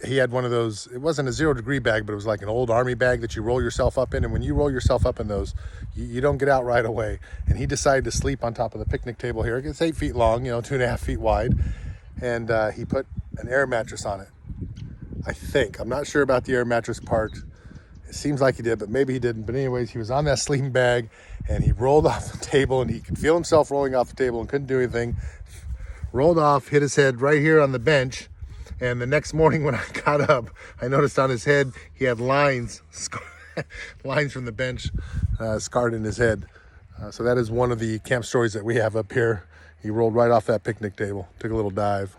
he had one of those, it wasn't a 0 degree bag, but it was like an old army bag that you roll yourself up in. And when you roll yourself up in those, you don't get out right away. And he decided to sleep on top of the picnic table here. It's 8 feet long, you know, 2.5 feet wide. And he put an air mattress on it, I think. I'm not sure about the air mattress part. It seems like he did, but maybe he didn't. But anyways, he was on that sleeping bag and he rolled off the table, and he could feel himself rolling off the table and couldn't do anything. Rolled off, hit his head right here on the bench. And the next morning when I got up, I noticed on his head, he had lines from the bench scarred in his head. So that is one of the camp stories that we have up here. He rolled right off that picnic table, took a little dive.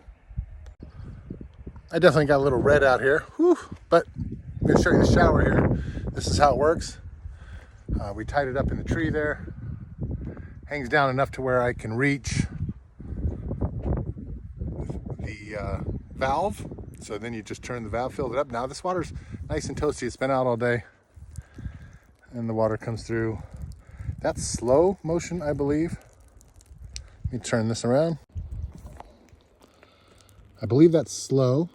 I definitely got a little red out here, whew, but I'm gonna show you the shower here. This is how it works. We tied it up in the tree there. Hangs down enough to where I can reach the valve. So then you just turn the valve, fill it up. Now this water's nice and toasty. It's been out all day. And the water comes through. That's slow motion, I believe. Let me turn this around. I believe that's slow.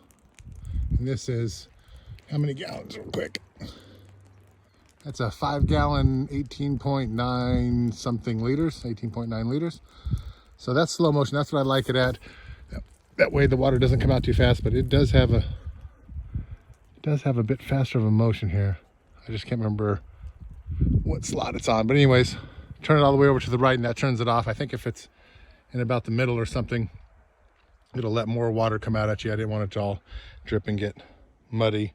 And this is how many gallons real quick? That's a 5 gallon, 18.9 something liters, 18.9 liters. So that's slow motion. That's what I like it at. That way the water doesn't come out too fast, but it does have a bit faster of a motion here. I just can't remember what slot it's on. But anyways, turn it all the way over to the right and that turns it off. I think if it's in about the middle or something, it'll let more water come out at you. I didn't want it to all drip and get muddy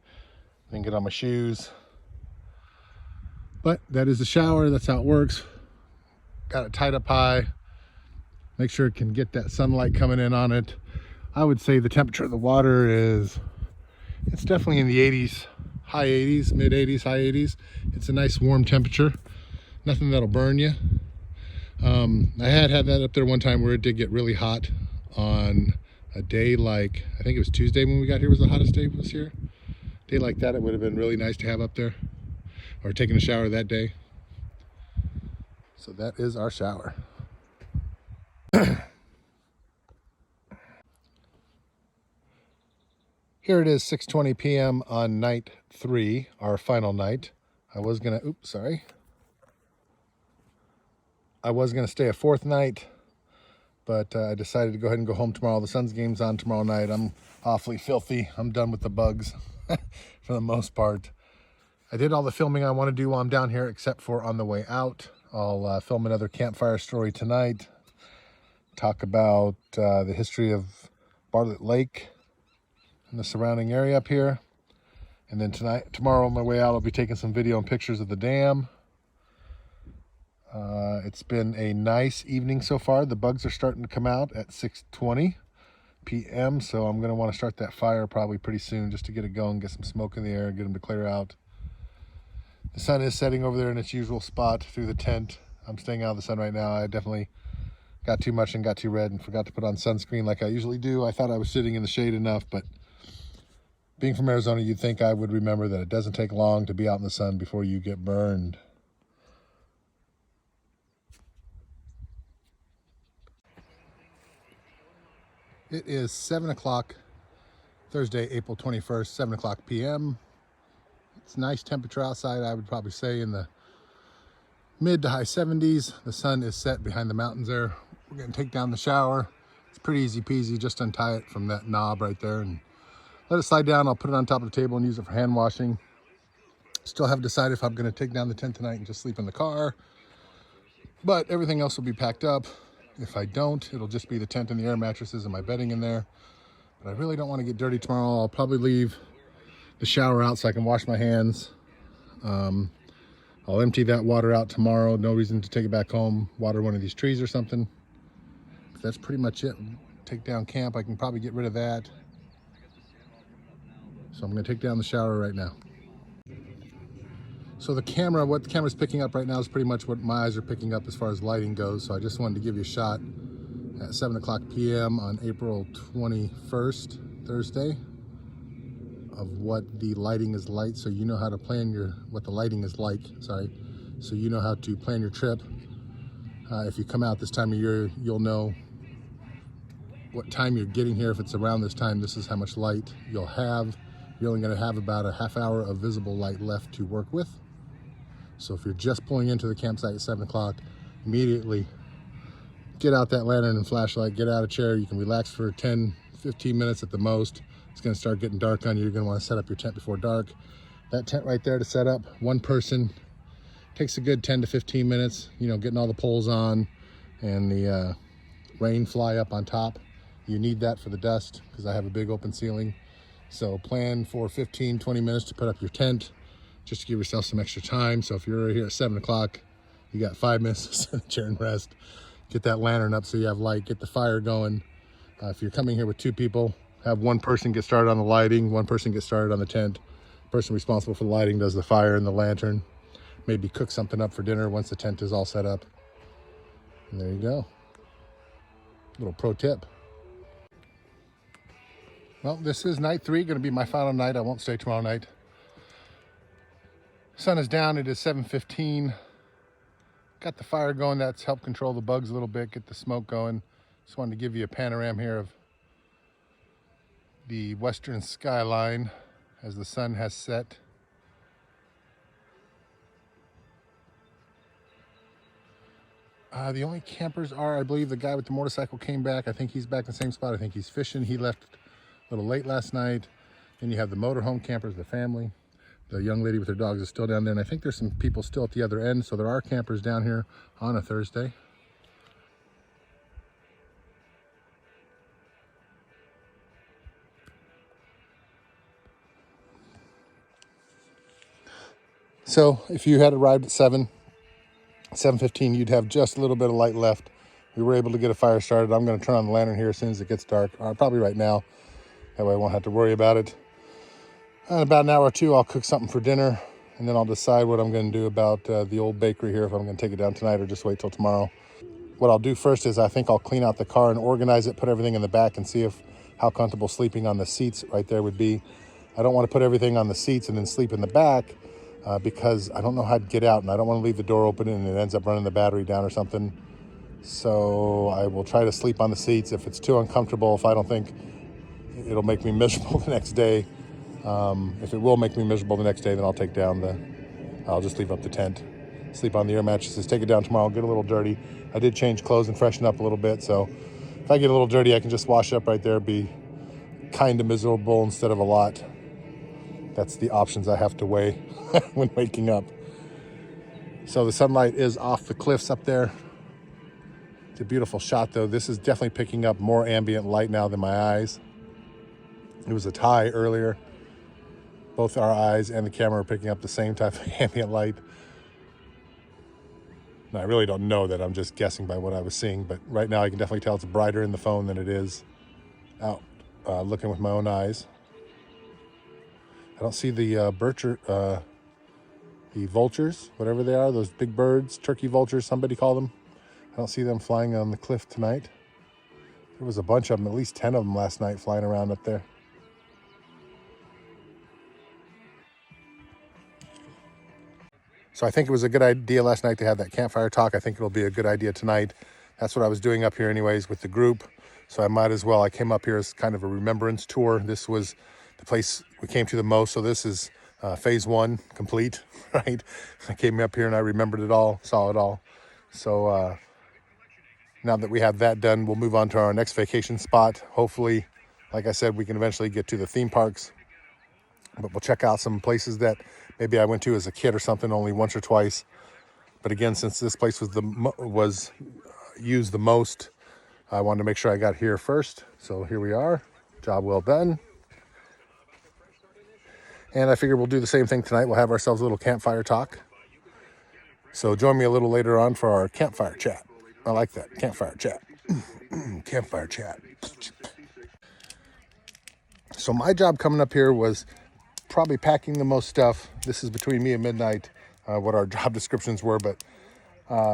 and get on my shoes. But that is the shower. That's how it works. Got it tied up high. Make sure it can get that sunlight coming in on it. I would say the temperature of the water is, it's definitely in the 80s, high 80s, mid 80s, high 80s. It's a nice warm temperature. Nothing that'll burn you. I had that up there one time where it did get really hot on a day like, I think it was Tuesday when we got here was the hottest day this year. A day like that, it would have been really nice to have up there, or taking a shower that day. So that is our shower. Here it is, 6:20 p.m. on night 3, our final night. I was gonna stay a 4th night, but I decided to go ahead and go home tomorrow. The Suns game's on tomorrow night. I'm awfully filthy. I'm done with the bugs for the most part. I did all the filming I want to do while I'm down here, except for on the way out. I'll film another campfire story tonight. Talk about the history of Bartlett Lake and the surrounding area up here. And then tomorrow on my way out, I'll be taking some video and pictures of the dam. It's been a nice evening so far. The bugs are starting to come out at 6:20 p.m. So I'm going to want to start that fire probably pretty soon just to get it going, get some smoke in the air, get them to clear out. The sun is setting over there in its usual spot through the tent. I'm staying out of the sun right now. I definitely got too much and got too red and forgot to put on sunscreen like I usually do. I thought I was sitting in the shade enough, but being from Arizona, you'd think I would remember that it doesn't take long to be out in the sun before you get burned. It is 7 o'clock, Thursday, April 21st, 7 o'clock p.m. It's nice temperature outside. I would probably say in the mid to high 70s. The sun is set behind the mountains there. We're going to take down the shower. It's pretty easy peasy. Just untie it from that knob right there and let it slide down. I'll put it on top of the table and use it for hand washing. Still haven't decided if I'm going to take down the tent tonight and just sleep in the car. But everything else will be packed up. If I don't, it'll just be the tent and the air mattresses and my bedding in there. But I really don't want to get dirty tomorrow. I'll probably leave the shower out so I can wash my hands. I'll empty that water out tomorrow. No reason to take it back home, water one of these trees or something. But that's pretty much it. Take down camp. I can probably get rid of that. So I'm going to take down the shower right now. So the camera, what the camera's picking up right now is pretty much what my eyes are picking up as far as lighting goes. So I just wanted to give you a shot at 7 o'clock p.m. on April 21st, Thursday, of what the lighting is like, so you know how to plan what the lighting is like, sorry. So you know how to plan your trip. If you come out this time of year, you'll know what time you're getting here. If it's around this time, this is how much light you'll have. You're only going to have about a half hour of visible light left to work with. So if you're just pulling into the campsite at 7 o'clock, immediately get out that lantern and flashlight, get out a chair. You can relax for 10, 15 minutes at the most. It's going to start getting dark on you. You're going to want to set up your tent before dark. That tent right there to set up, one person, takes a good 10 to 15 minutes, you know, getting all the poles on and the rain fly up on top. You need that for the dust because I have a big open ceiling. So plan for 15, 20 minutes to put up your tent, just to give yourself some extra time. So if you're here at 7 o'clock, you got 5 minutes to sit in the chair and rest. Get that lantern up so you have light, get the fire going. If you're coming here with 2 people, have one person get started on the lighting, one person get started on the tent. The person responsible for the lighting does the fire and the lantern. Maybe cook something up for dinner once the tent is all set up. And there you go. Little pro tip. Well, this is night 3, going to be my final night. I won't stay tomorrow night. Sun is down. It is 7:15. Got the fire going. That's helped control the bugs a little bit, get the smoke going. Just wanted to give you a panorama here of the western skyline as the sun has set. The only campers are, I believe, the guy with the motorcycle came back. I think he's back in the same spot. I think he's fishing. He left a little late last night. Then you have the motorhome campers, the family. The young lady with her dogs is still down there. And I think there's some people still at the other end. So there are campers down here on a Thursday. So if you had arrived at 7:15, you'd have just a little bit of light left. We were able to get a fire started. I'm going to turn on the lantern here as soon as it gets dark, probably right now. That way I won't have to worry about it. In about an hour or two, I'll cook something for dinner, and then I'll decide what I'm going to do about the old bakery here, if I'm going to take it down tonight or just wait till tomorrow. What I'll do first is I think I'll clean out the car and organize it, put everything in the back, and see how comfortable sleeping on the seats right there would be. I don't want to put everything on the seats and then sleep in the back because I don't know how to get out, and I don't want to leave the door open and it ends up running the battery down or something. So I will try to sleep on the seats. If it's too uncomfortable, if I don't think it'll make me miserable the next day, if it will make me miserable the next day, then I'll just leave up the tent, sleep on the air mattresses, take it down tomorrow, get a little dirty. I did change clothes and freshen up a little bit, so if I get a little dirty, I can just wash up right there, be kind of miserable instead of a lot. That's the options I have to weigh when waking up. So the sunlight is off the cliffs up there. It's a beautiful shot, though. This is definitely picking up more ambient light now than my eyes. It was a tie earlier. Both our eyes and the camera are picking up the same type of ambient light. And I really don't know that. I'm just guessing by what I was seeing. But right now I can definitely tell it's brighter in the phone than it is out looking with my own eyes. I don't see the the vultures, whatever they are, those big birds, turkey vultures, somebody call them. I don't see them flying on the cliff tonight. There was a bunch of them, at least 10 of them last night flying around up there. So I think it was a good idea last night to have that campfire talk. I think it'll be a good idea tonight. That's what I was doing up here anyways with the group. So I might as well. I came up here as kind of a remembrance tour. This was the place we came to the most. So this is phase one complete, right? I came up here and I remembered it all, saw it all. So now that we have that done, we'll move on to our next vacation spot. Hopefully, like I said, we can eventually get to the theme parks. But we'll check out some places that maybe I went to as a kid or something, only once or twice. But again, since this place was used the most, I wanted to make sure I got here first. So here we are. Job well done. And I figure we'll do the same thing tonight. We'll have ourselves a little campfire talk. So join me a little later on for our campfire chat. I like that, campfire chat. Campfire chat. So my job coming up here was probably packing the most stuff. This is between me and midnight, what our job descriptions were. But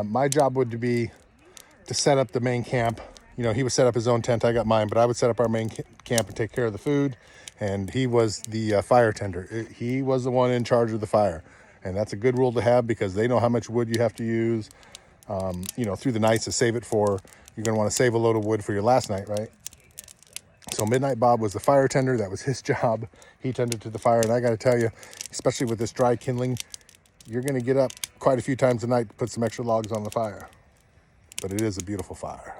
my job would be to set up the main camp. You know, he would set up his own tent. I got mine, but I would set up our main camp and take care of the food. And he was the fire tender. He was the one in charge of the fire. And that's a good rule to have because they know how much wood you have to use, you know, through the nights to save it for. You're going to want to save a load of wood for your last night, right? So Midnight Bob was the fire tender. That was his job. He tended to the fire. And I got to tell you, especially with this dry kindling, you're going to get up quite a few times a night to put some extra logs on the fire. But it is a beautiful fire.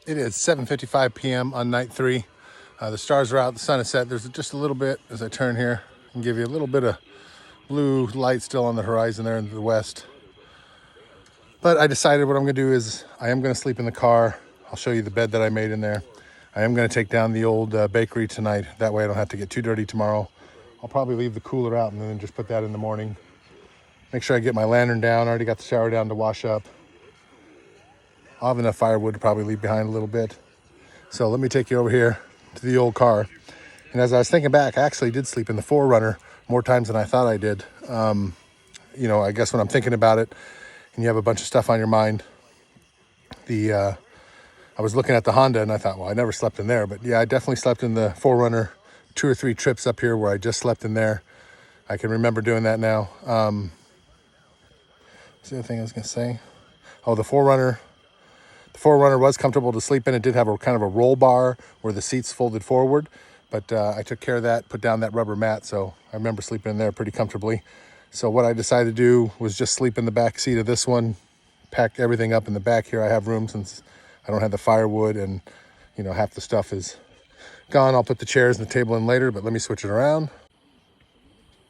It is 7:55 p.m. on night 3. The stars are out, the sun is set. There's just a little bit as I turn here and give you a little bit of blue light still on the horizon there in the west. But I decided what I'm going to do is I am going to sleep in the car. I'll show you the bed that I made in there. I am going to take down the old bakery tonight. That way I don't have to get too dirty tomorrow. I'll probably leave the cooler out and then just put that in the morning. Make sure I get my lantern down. I already got the shower down to wash up. I'll have enough firewood to probably leave behind a little bit. So let me take you over here to the old car. And as I was thinking back, I actually did sleep in the 4Runner more times than I thought I did. You know, I guess when I'm thinking about it and you have a bunch of stuff on your mind, I was looking at the Honda and I thought, well, I never slept in there. But yeah, I definitely slept in the 4Runner 2 or 3 trips up here where I just slept in there. I can remember doing that now. What's the other thing I was going to say? Oh, the 4Runner. The 4Runner was comfortable to sleep in. It did have a kind of a roll bar where the seats folded forward, but I took care of that, put down that rubber mat, so I remember sleeping in there pretty comfortably. So what I decided to do was just sleep in the back seat of this one, pack everything up in the back here. I have room since I don't have the firewood and, you know, half the stuff is gone. I'll put the chairs and the table in later, but let me switch it around.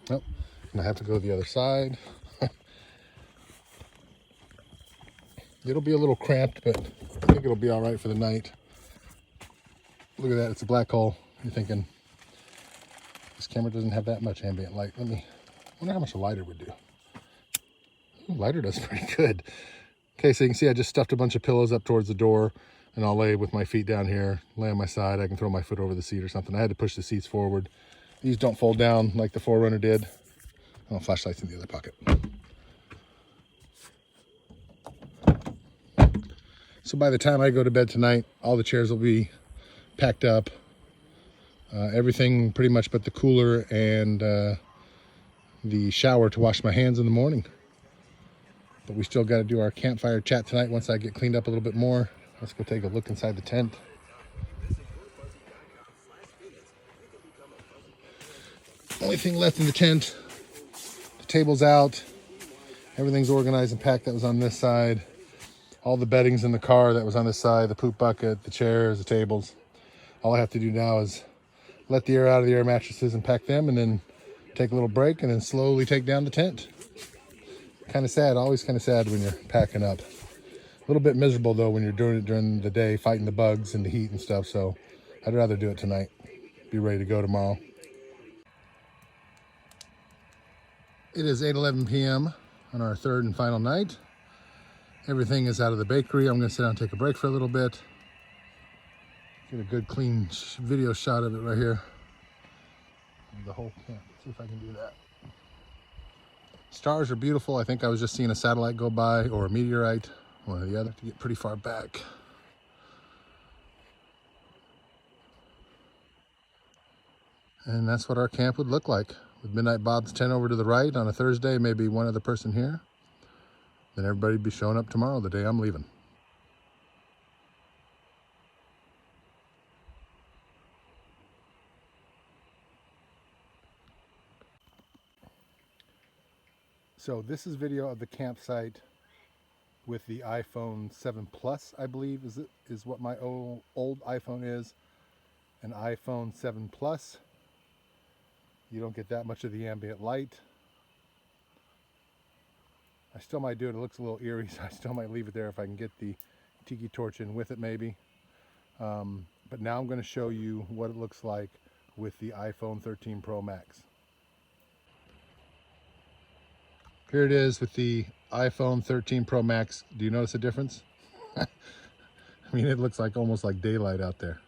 Nope, and I have to go to the other side. It'll be a little cramped, but I think it'll be all right for the night. Look at that, it's a black hole. You're thinking, this camera doesn't have that much ambient light. I wonder how much a lighter would do. Ooh, lighter does pretty good. Okay, so you can see I just stuffed a bunch of pillows up towards the door, and I'll lay with my feet down here, lay on my side. I can throw my foot over the seat or something. I had to push the seats forward. These don't fold down like the 4Runner did. Oh, flashlight's in the other pocket. So by the time I go to bed tonight, all the chairs will be packed up. Everything pretty much but the cooler and the shower to wash my hands in the morning. But we still got to do our campfire chat tonight once I get cleaned up a little bit more. Let's go take a look inside the tent. Only thing left in the tent, the table's out. Everything's organized and packed that was on this side. All the bedding's in the car that was on this side, the poop bucket, the chairs, the tables. All I have to do now is let the air out of the air mattresses and pack them, and then take a little break and then slowly take down the tent. Kind of sad, always kind of sad when you're packing up. A little bit miserable though when you're doing it during the day, fighting the bugs and the heat and stuff, so I'd rather do it tonight. Be ready to go tomorrow. It is 8:11 p.m. on our third and final night. Everything is out of the bakery. I'm going to sit down and take a break for a little bit. Get a good clean video shot of it right here. The whole camp. See if I can do that. Stars are beautiful. I think I was just seeing a satellite go by or a meteorite, one or the other, to get pretty far back. And that's what our camp would look like. With Midnight Bob's tent over to the right on a Thursday, maybe one other person here. Then everybody would be showing up tomorrow, the day I'm leaving. So this is video of the campsite with the iPhone 7 Plus, I believe is what my old iPhone is. An iPhone 7 Plus. You don't get that much of the ambient light. I still might do it. It looks a little eerie, so I still might leave it there if I can get the tiki torch in with it maybe. But now I'm going to show you what it looks like with the iPhone 13 Pro Max. Here it is with the iPhone 13 Pro Max. Do you notice a difference? I mean, it looks like almost like daylight out there.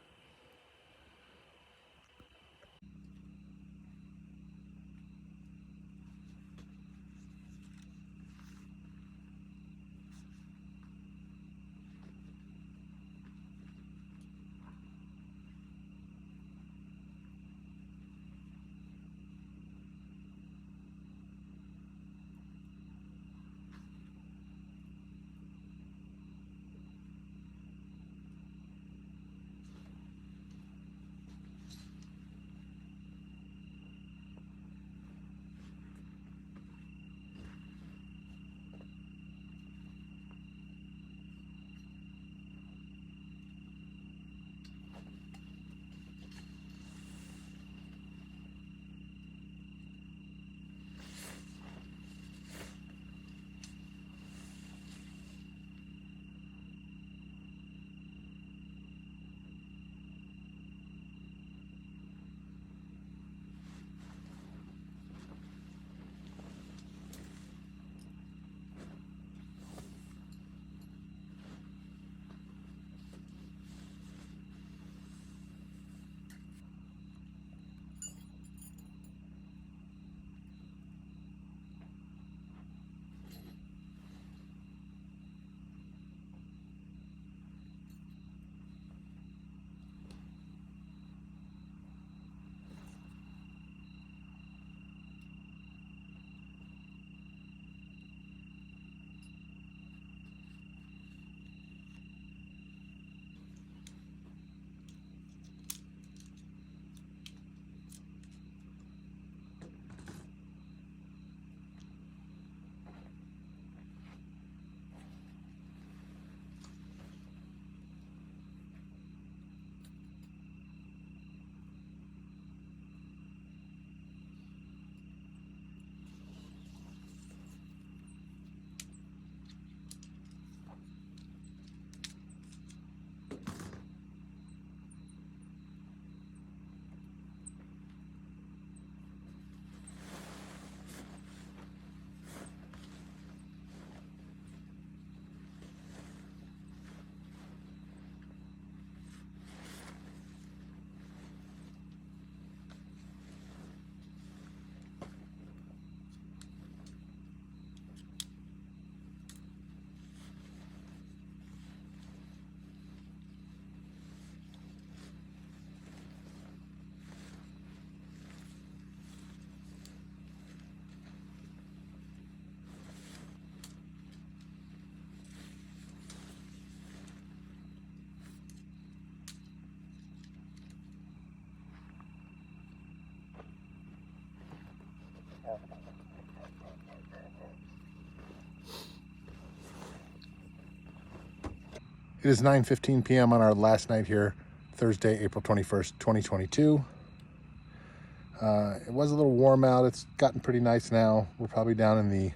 It is 9:15 p.m. on our last night here, Thursday, April 21st, 2022. It was a little warm out. It's gotten pretty nice now. We're probably down in the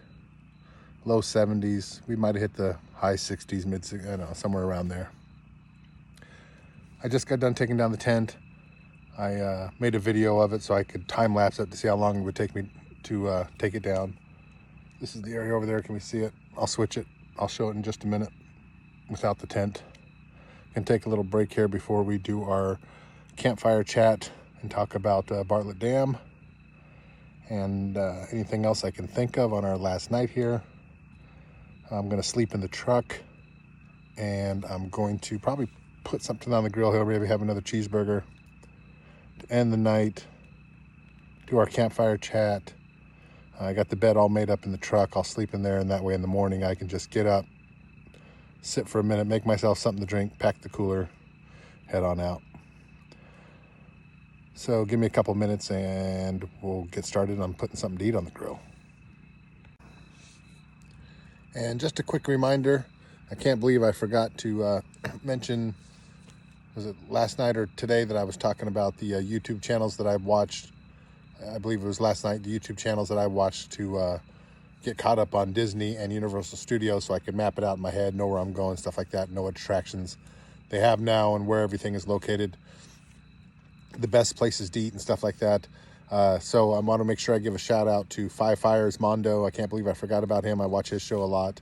low 70s. We might have hit the high 60s, I don't know, somewhere around there. I just got done taking down the tent. I made a video of it so I could time lapse it to see how long it would take me to take it down. This is the area over there. Can we see it? I'll switch it. I'll show it in just a minute without the tent. Can take a little break here before we do our campfire chat and talk about Bartlett Dam and anything else I can think of on our last night here. I'm going to sleep in the truck, and I'm going to probably put something on the grill here, maybe have another cheeseburger to end the night, do our campfire chat. I got the bed all made up in the truck. I'll sleep in there, and that way in the morning I can just get up, sit for a minute, make myself something to drink, pack the cooler, head on out. So give me a couple minutes and we'll get started on putting something to eat on the grill. And just a quick reminder, I can't believe I forgot to mention, was it last night or today that I was talking about the YouTube channels that I've watched. I believe it was last night, the YouTube channels that I watched to get caught up on Disney and Universal Studios so I could map it out in my head, know where I'm going, stuff like that, know what attractions they have now and where everything is located, the best places to eat and stuff like that. So I want to make sure I give a shout out to Five Fires Mondo. I can't believe I forgot about him. I watch his show a lot.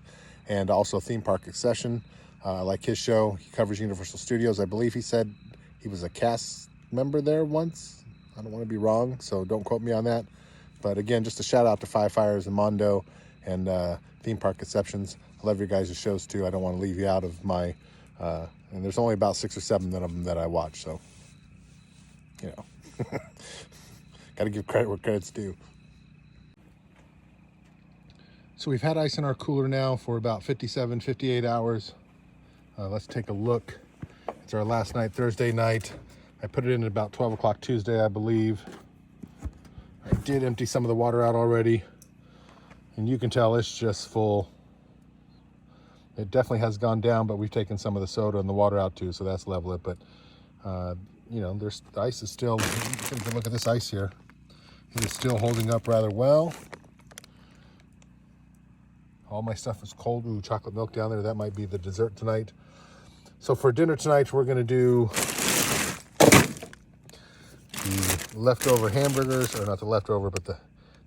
And also Theme Park Accession. I like his show. He covers Universal Studios. I believe he said he was a cast member there once. I don't want to be wrong, so don't quote me on that. But again, just a shout out to Five Fires and Mondo and Theme Park Exceptions. I love your guys' shows too. I don't want to leave you out of my, and there's only about 6 or 7 of them that I watch, so, you know, got to give credit where credit's due. So we've had ice in our cooler now for about 57, 58 hours. Let's take a look. It's our last night, Thursday night. I put it in at about 12 o'clock Tuesday, I believe. I did empty some of the water out already, and you can tell it's just full. It definitely has gone down, but we've taken some of the soda and the water out too, so that's level it. But you know, the ice is still, take a look at this ice here. It is still holding up rather well. All my stuff is cold. Ooh, chocolate milk down there. That might be the dessert tonight. So for dinner tonight, we're going to do the leftover hamburgers, or not the leftover, but the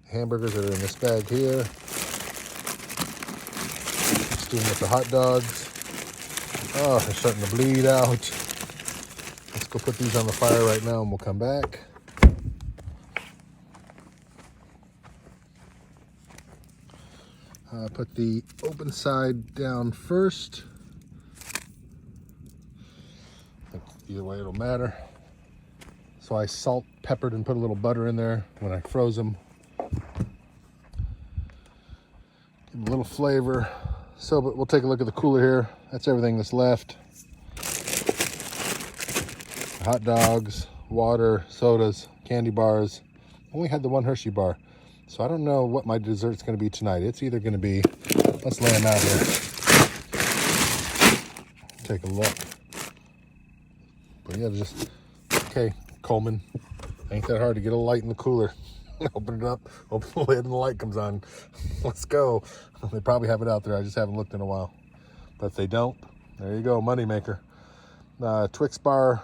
hamburgers that are in this bag here. Just doing with the hot dogs. Oh, they're starting to bleed out. Let's go put these on the fire right now and we'll come back. Put the open side down first. Either way, it'll matter. So I salt, peppered, and put a little butter in there when I froze them. Give them a little flavor. So, but we'll take a look at the cooler here. That's everything that's left. Hot dogs, water, sodas, candy bars. Only had the one Hershey bar. So I don't know what my dessert's going to be tonight. It's either going to be, let's lay them out here. Take a look. But yeah, just, okay, Coleman. Ain't that hard to get a light in the cooler. Open it up, open the lid, and the light comes on. Let's go. They probably have it out there. I just haven't looked in a while. But if they don't, there you go, moneymaker. Twix bar.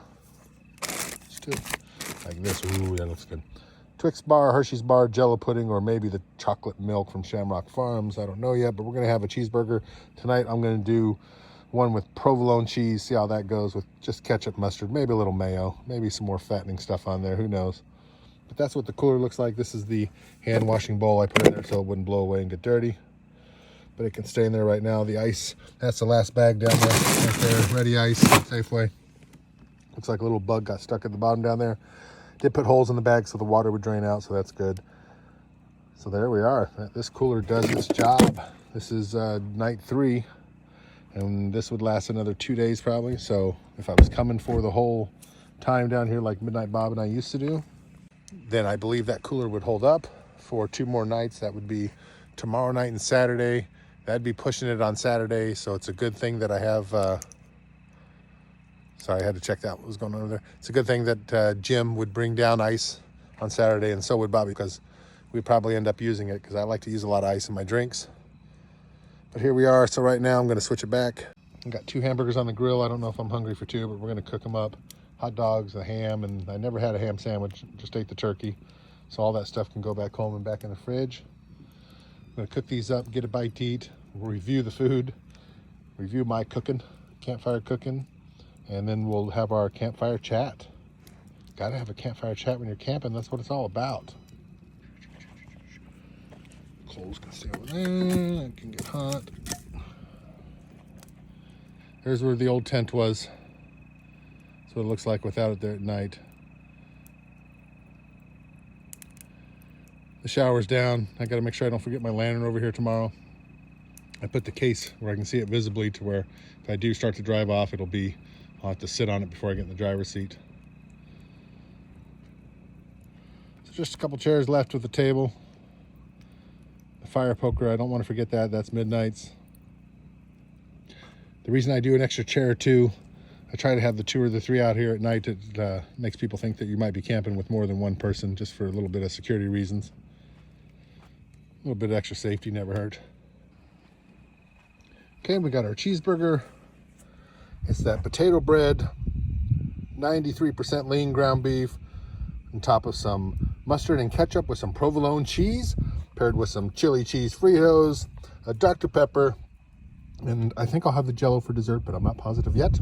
Like this. Ooh, that looks good. Twix bar, Hershey's bar, Jello pudding, or maybe the chocolate milk from Shamrock Farms. I don't know yet, but we're going to have a cheeseburger. Tonight I'm going to do one with provolone cheese, see how that goes with just ketchup, mustard, maybe a little mayo, maybe some more fattening stuff on there, who knows. But that's what the cooler looks like. This is the hand washing bowl I put in there so it wouldn't blow away and get dirty. But it can stay in there right now. The ice, that's the last bag down there, right there, ready ice, Safeway. Looks like a little bug got stuck at the bottom down there. Did put holes in the bag so the water would drain out, so that's good. So there we are. This cooler does its job. This is night 3, and this would last another 2 days probably. So if I was coming for the whole time down here like Midnight Bob and I used to do, then I believe that cooler would hold up for 2 more nights. That would be tomorrow night and Saturday. That'd be pushing it on Saturday, so it's a good thing that I have Sorry, I had to check that what was going on over there. It's a good thing that Jim would bring down ice on Saturday, and so would Bobby, because we'd probably end up using it, because I like to use a lot of ice in my drinks. But here we are. So right now I'm going to switch it back. I've got 2 hamburgers on the grill. I don't know if I'm hungry for 2, but we're going to cook them up. Hot dogs, a ham, and I never had a ham sandwich, just ate the turkey. So all that stuff can go back home and back in the fridge. I'm going to cook these up, get a bite to eat, we'll review the food, review my cooking, campfire cooking, and then we'll have our campfire chat. Got to have a campfire chat when you're camping. That's what it's all about. Clothes can stay over there. It can get hot. Here's where the old tent was. That's what it looks like without it there at night. The shower's down. I got to make sure I don't forget my lantern over here tomorrow. I put the case where I can see it visibly, to where if I do start to drive off, I'll have to sit on it before I get in the driver's seat. So just a couple chairs left with the table. The fire poker, I don't want to forget that. That's Midnight's. The reason I do an extra chair or 2, I try to have the 2 or the 3 out here at night. It makes people think that you might be camping with more than one person, just for a little bit of security reasons. A little bit of extra safety never hurt. Okay, we got our cheeseburger. It's that potato bread, 93% lean ground beef, on top of some mustard and ketchup with some provolone cheese, paired with some chili cheese Fritos, a Dr. Pepper, and I think I'll have the Jell-O for dessert, but I'm not positive yet.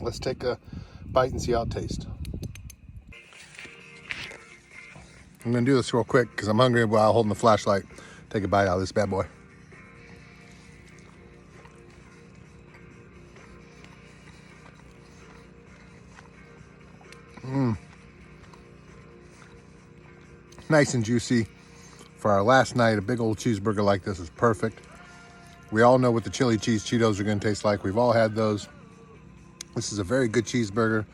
Let's take a bite and see how it tastes. I'm gonna do this real quick because I'm hungry while holding the flashlight. Take a bite out of this bad boy. Nice and juicy. For our last night, a big old cheeseburger like this is perfect. We all know what the chili cheese Cheetos are going to taste like. We've all had those. This is a very good cheeseburger.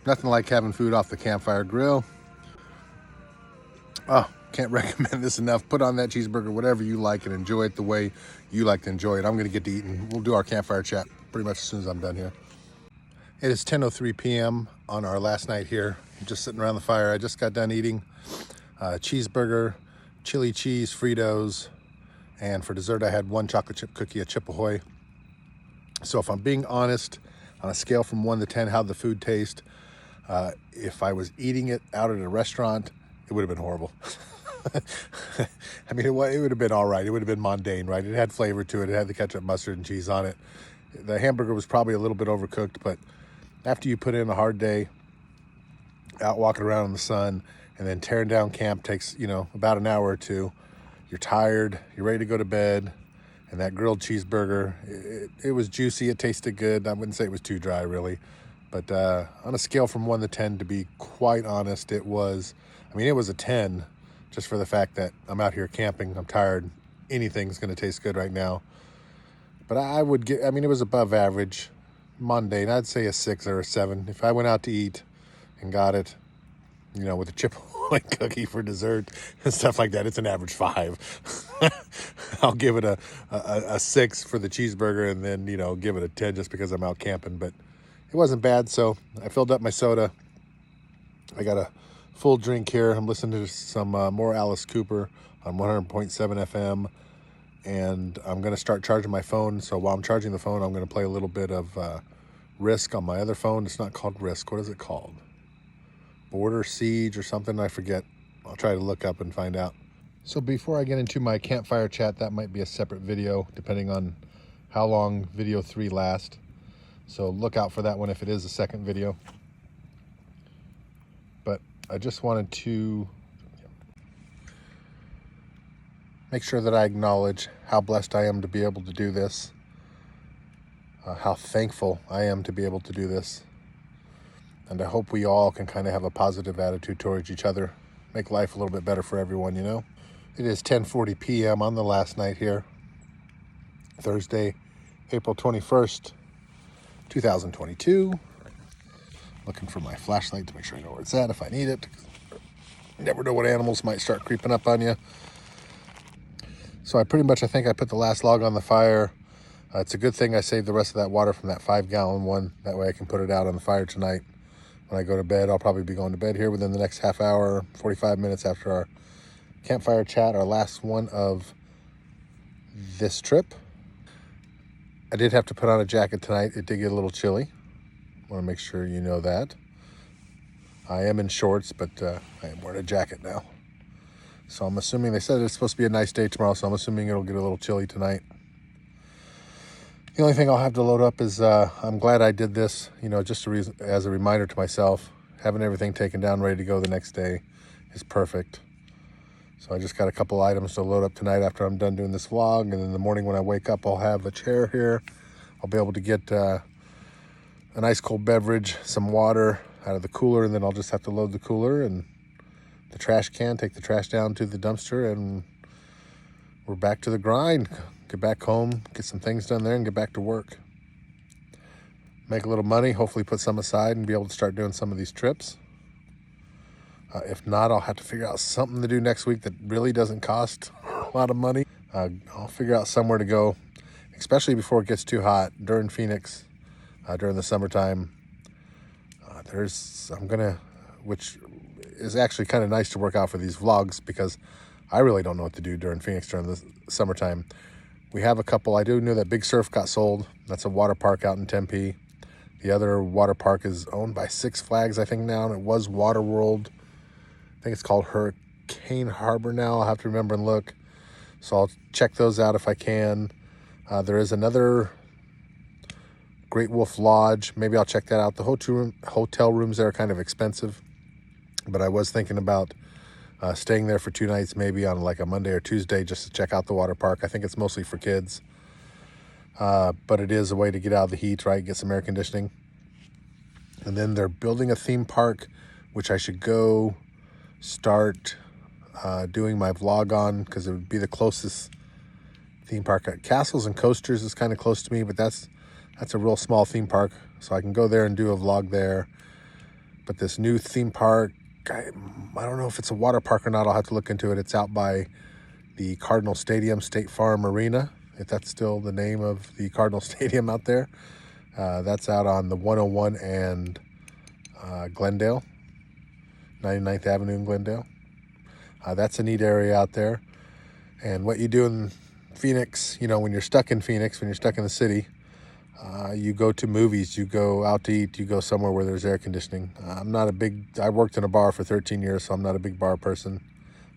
Nothing like having food off the campfire grill. Oh, can't recommend this enough. Put on that cheeseburger, whatever you like, and enjoy it the way you like to enjoy it. I'm going to get to eat, and we'll do our campfire chat pretty much as soon as I'm done here. It is 10:03 p.m. on our last night here. I'm just sitting around the fire. I just got done eating cheeseburger, chili cheese Fritos, and for dessert I had 1 chocolate chip cookie, a Chip Ahoy. So if I'm being honest, on a scale from 1 to 10, how'd the food taste? If I was eating it out at a restaurant, it would have been horrible. I mean, it would have been all right. It would have been mundane, right? It had flavor to it. It had the ketchup, mustard, and cheese on it. The hamburger was probably a little bit overcooked, but after you put in a hard day, out walking around in the sun, and then tearing down camp takes, about an hour or 2. You're tired, you're ready to go to bed, and that grilled cheeseburger, it was juicy, it tasted good. I wouldn't say it was too dry, really. But on a scale from 1 to 10, to be quite honest, it was a 10, just for the fact that I'm out here camping, I'm tired, anything's going to taste good right now. But I would get, it was above average, mundane. I'd say a 6 or a 7. If I went out to eat and got it, with a Chip Ahoy cookie for dessert and stuff like that, it's an average 5. I'll give it a 6 for the cheeseburger, and then, give it a 10 just because I'm out camping. But it wasn't bad, so I filled up my soda. I got a full drink here. I'm listening to some more Alice Cooper on 100.7 FM. And I'm going to start charging my phone. So while I'm charging the phone, I'm going to play a little bit of Risk on my other phone. It's not called Risk. What is it called? Border Siege or something? I forget. I'll try to look up and find out. So before I get into my campfire chat, that might be a separate video, depending on how long video 3 lasts. So look out for that one if it is a second video. But I just wanted to make sure that I acknowledge how blessed I am to be able to do this, how thankful I am to be able to do this, and I hope we all can kind of have a positive attitude towards each other, make life a little bit better for everyone, It is 10:40 p.m. on the last night here, Thursday, April 21st, 2022. Looking for my flashlight to make sure I know where it's at if I need it. You never know what animals might start creeping up on you. So I think I put the last log on the fire It's a good thing I saved the rest of that water from that 5-gallon one. That way I can put it out on the fire tonight. When I go to bed, I'll probably be going to bed here within the next half hour, 45 minutes after our campfire chat, our last one of this trip. I did have to put on a jacket tonight. It did get a little chilly. I want to make sure you know that. I am in shorts, but I am wearing a jacket now. So I'm assuming, they said it's supposed to be a nice day tomorrow, so I'm assuming it'll get a little chilly tonight. The only thing I'll have to load up is, I'm glad I did this, just as a reminder to myself. Having everything taken down, ready to go the next day is perfect. So I just got a couple items to load up tonight after I'm done doing this vlog. And in the morning when I wake up, I'll have a chair here. I'll be able to get an ice cold beverage, some water out of the cooler, and then I'll just have to load the cooler and the trash can, take the trash down to the dumpster, and we're back to the grind. Get back home, get some things done there, and get back to work. Make a little money, hopefully put some aside and be able to start doing some of these trips. If not, I'll have to figure out something to do next week that really doesn't cost a lot of money. I'll figure out somewhere to go, especially before it gets too hot. During Phoenix, during the summertime, which is actually kind of nice to work out for these vlogs, because I really don't know what to do during Phoenix during the summertime. We have a couple. I do know that Big Surf got sold. That's a water park out in Tempe. The other water park is owned by Six Flags, I think, now, and it was Water World. I think it's called Hurricane Harbor now. I'll have to remember and look. So I'll check those out if I can. There is another Great Wolf Lodge. Maybe I'll check that out. The hotel rooms there are kind of expensive, but I was thinking about staying there for 2 nights, maybe on like a Monday or Tuesday, just to check out the water park. I think it's mostly for kids, but it is a way to get out of the heat, right? Get some air conditioning. And then they're building a theme park, which I should go start doing my vlog on, because it would be the closest theme park. Castles and Coasters is kind of close to me, but that's a real small theme park, so I can go there and do a vlog there. But this new theme park, I don't know if it's a water park or not. I'll have to look into it. It's out by the Cardinal Stadium, State Farm Arena, if that's still the name of the Cardinal Stadium out there. That's out on the 101 and Glendale, 99th Avenue in Glendale. That's a neat area out there. And what you do in Phoenix, when you're stuck in Phoenix, when you're stuck in the city, you go to movies, you go out to eat, you go somewhere where there's air conditioning. I worked in a bar for 13 years, so I'm not a big bar person.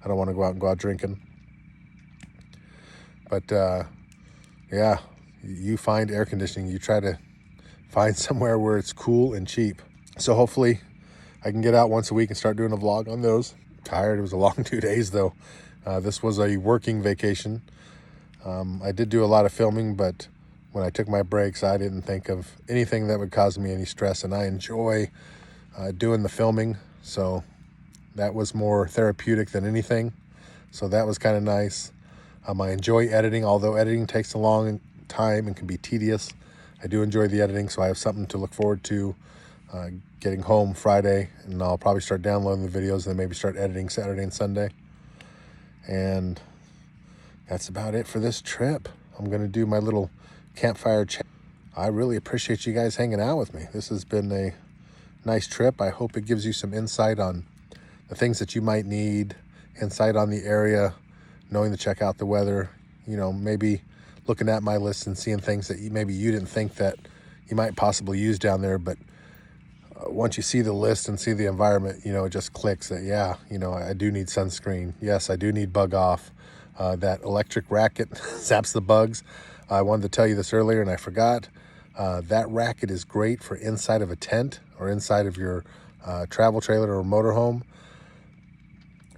I don't want to go out drinking. But yeah, you find air conditioning. You try to find somewhere where it's cool and cheap. So hopefully I can get out once a week and start doing a vlog on those. Tired. It was a long 2 days though. This was a working vacation. I did do a lot of filming, but when I took my breaks, I didn't think of anything that would cause me any stress, and I enjoy doing the filming, so that was more therapeutic than anything. So that was kind of nice. I enjoy editing, although editing takes a long time and can be tedious. I do enjoy the editing, so I have something to look forward to getting home Friday, and I'll probably start downloading the videos and then maybe start editing Saturday and Sunday. And that's about it for this trip. I'm going to do my little campfire chat. I really appreciate you guys hanging out with me. This has been a nice trip. I hope it gives you some insight on the things that you might need, insight on the area, knowing to check out the weather, maybe looking at my list and seeing things that maybe you didn't think that you might possibly use down there. But once you see the list and see the environment, it just clicks that, yeah, I do need sunscreen. Yes, I do need bug off. That electric racket zaps the bugs. I wanted to tell you this earlier and I forgot. That racket is great for inside of a tent or inside of your travel trailer or motorhome.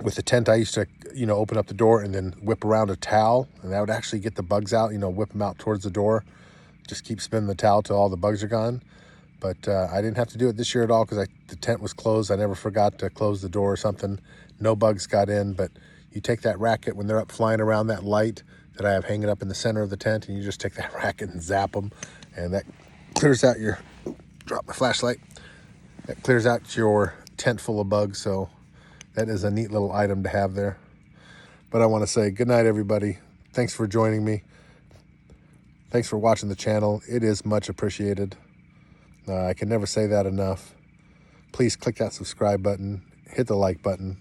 With the tent, I used to, open up the door and then whip around a towel, and that would actually get the bugs out, whip them out towards the door. Just keep spinning the towel till all the bugs are gone. But I didn't have to do it this year at all because the tent was closed. I never forgot to close the door or something. No bugs got in, but you take that racket when they're up flying around that light that I have hanging up in the center of the tent, and you just take that racket and zap them, and that clears out your, drop my flashlight, that clears out your tent full of bugs. So that is a neat little item to have there. But I want to say good night, everybody. Thanks for joining me. Thanks for watching the channel. It is much appreciated. I can never say that enough. Please click that subscribe button, hit the like button,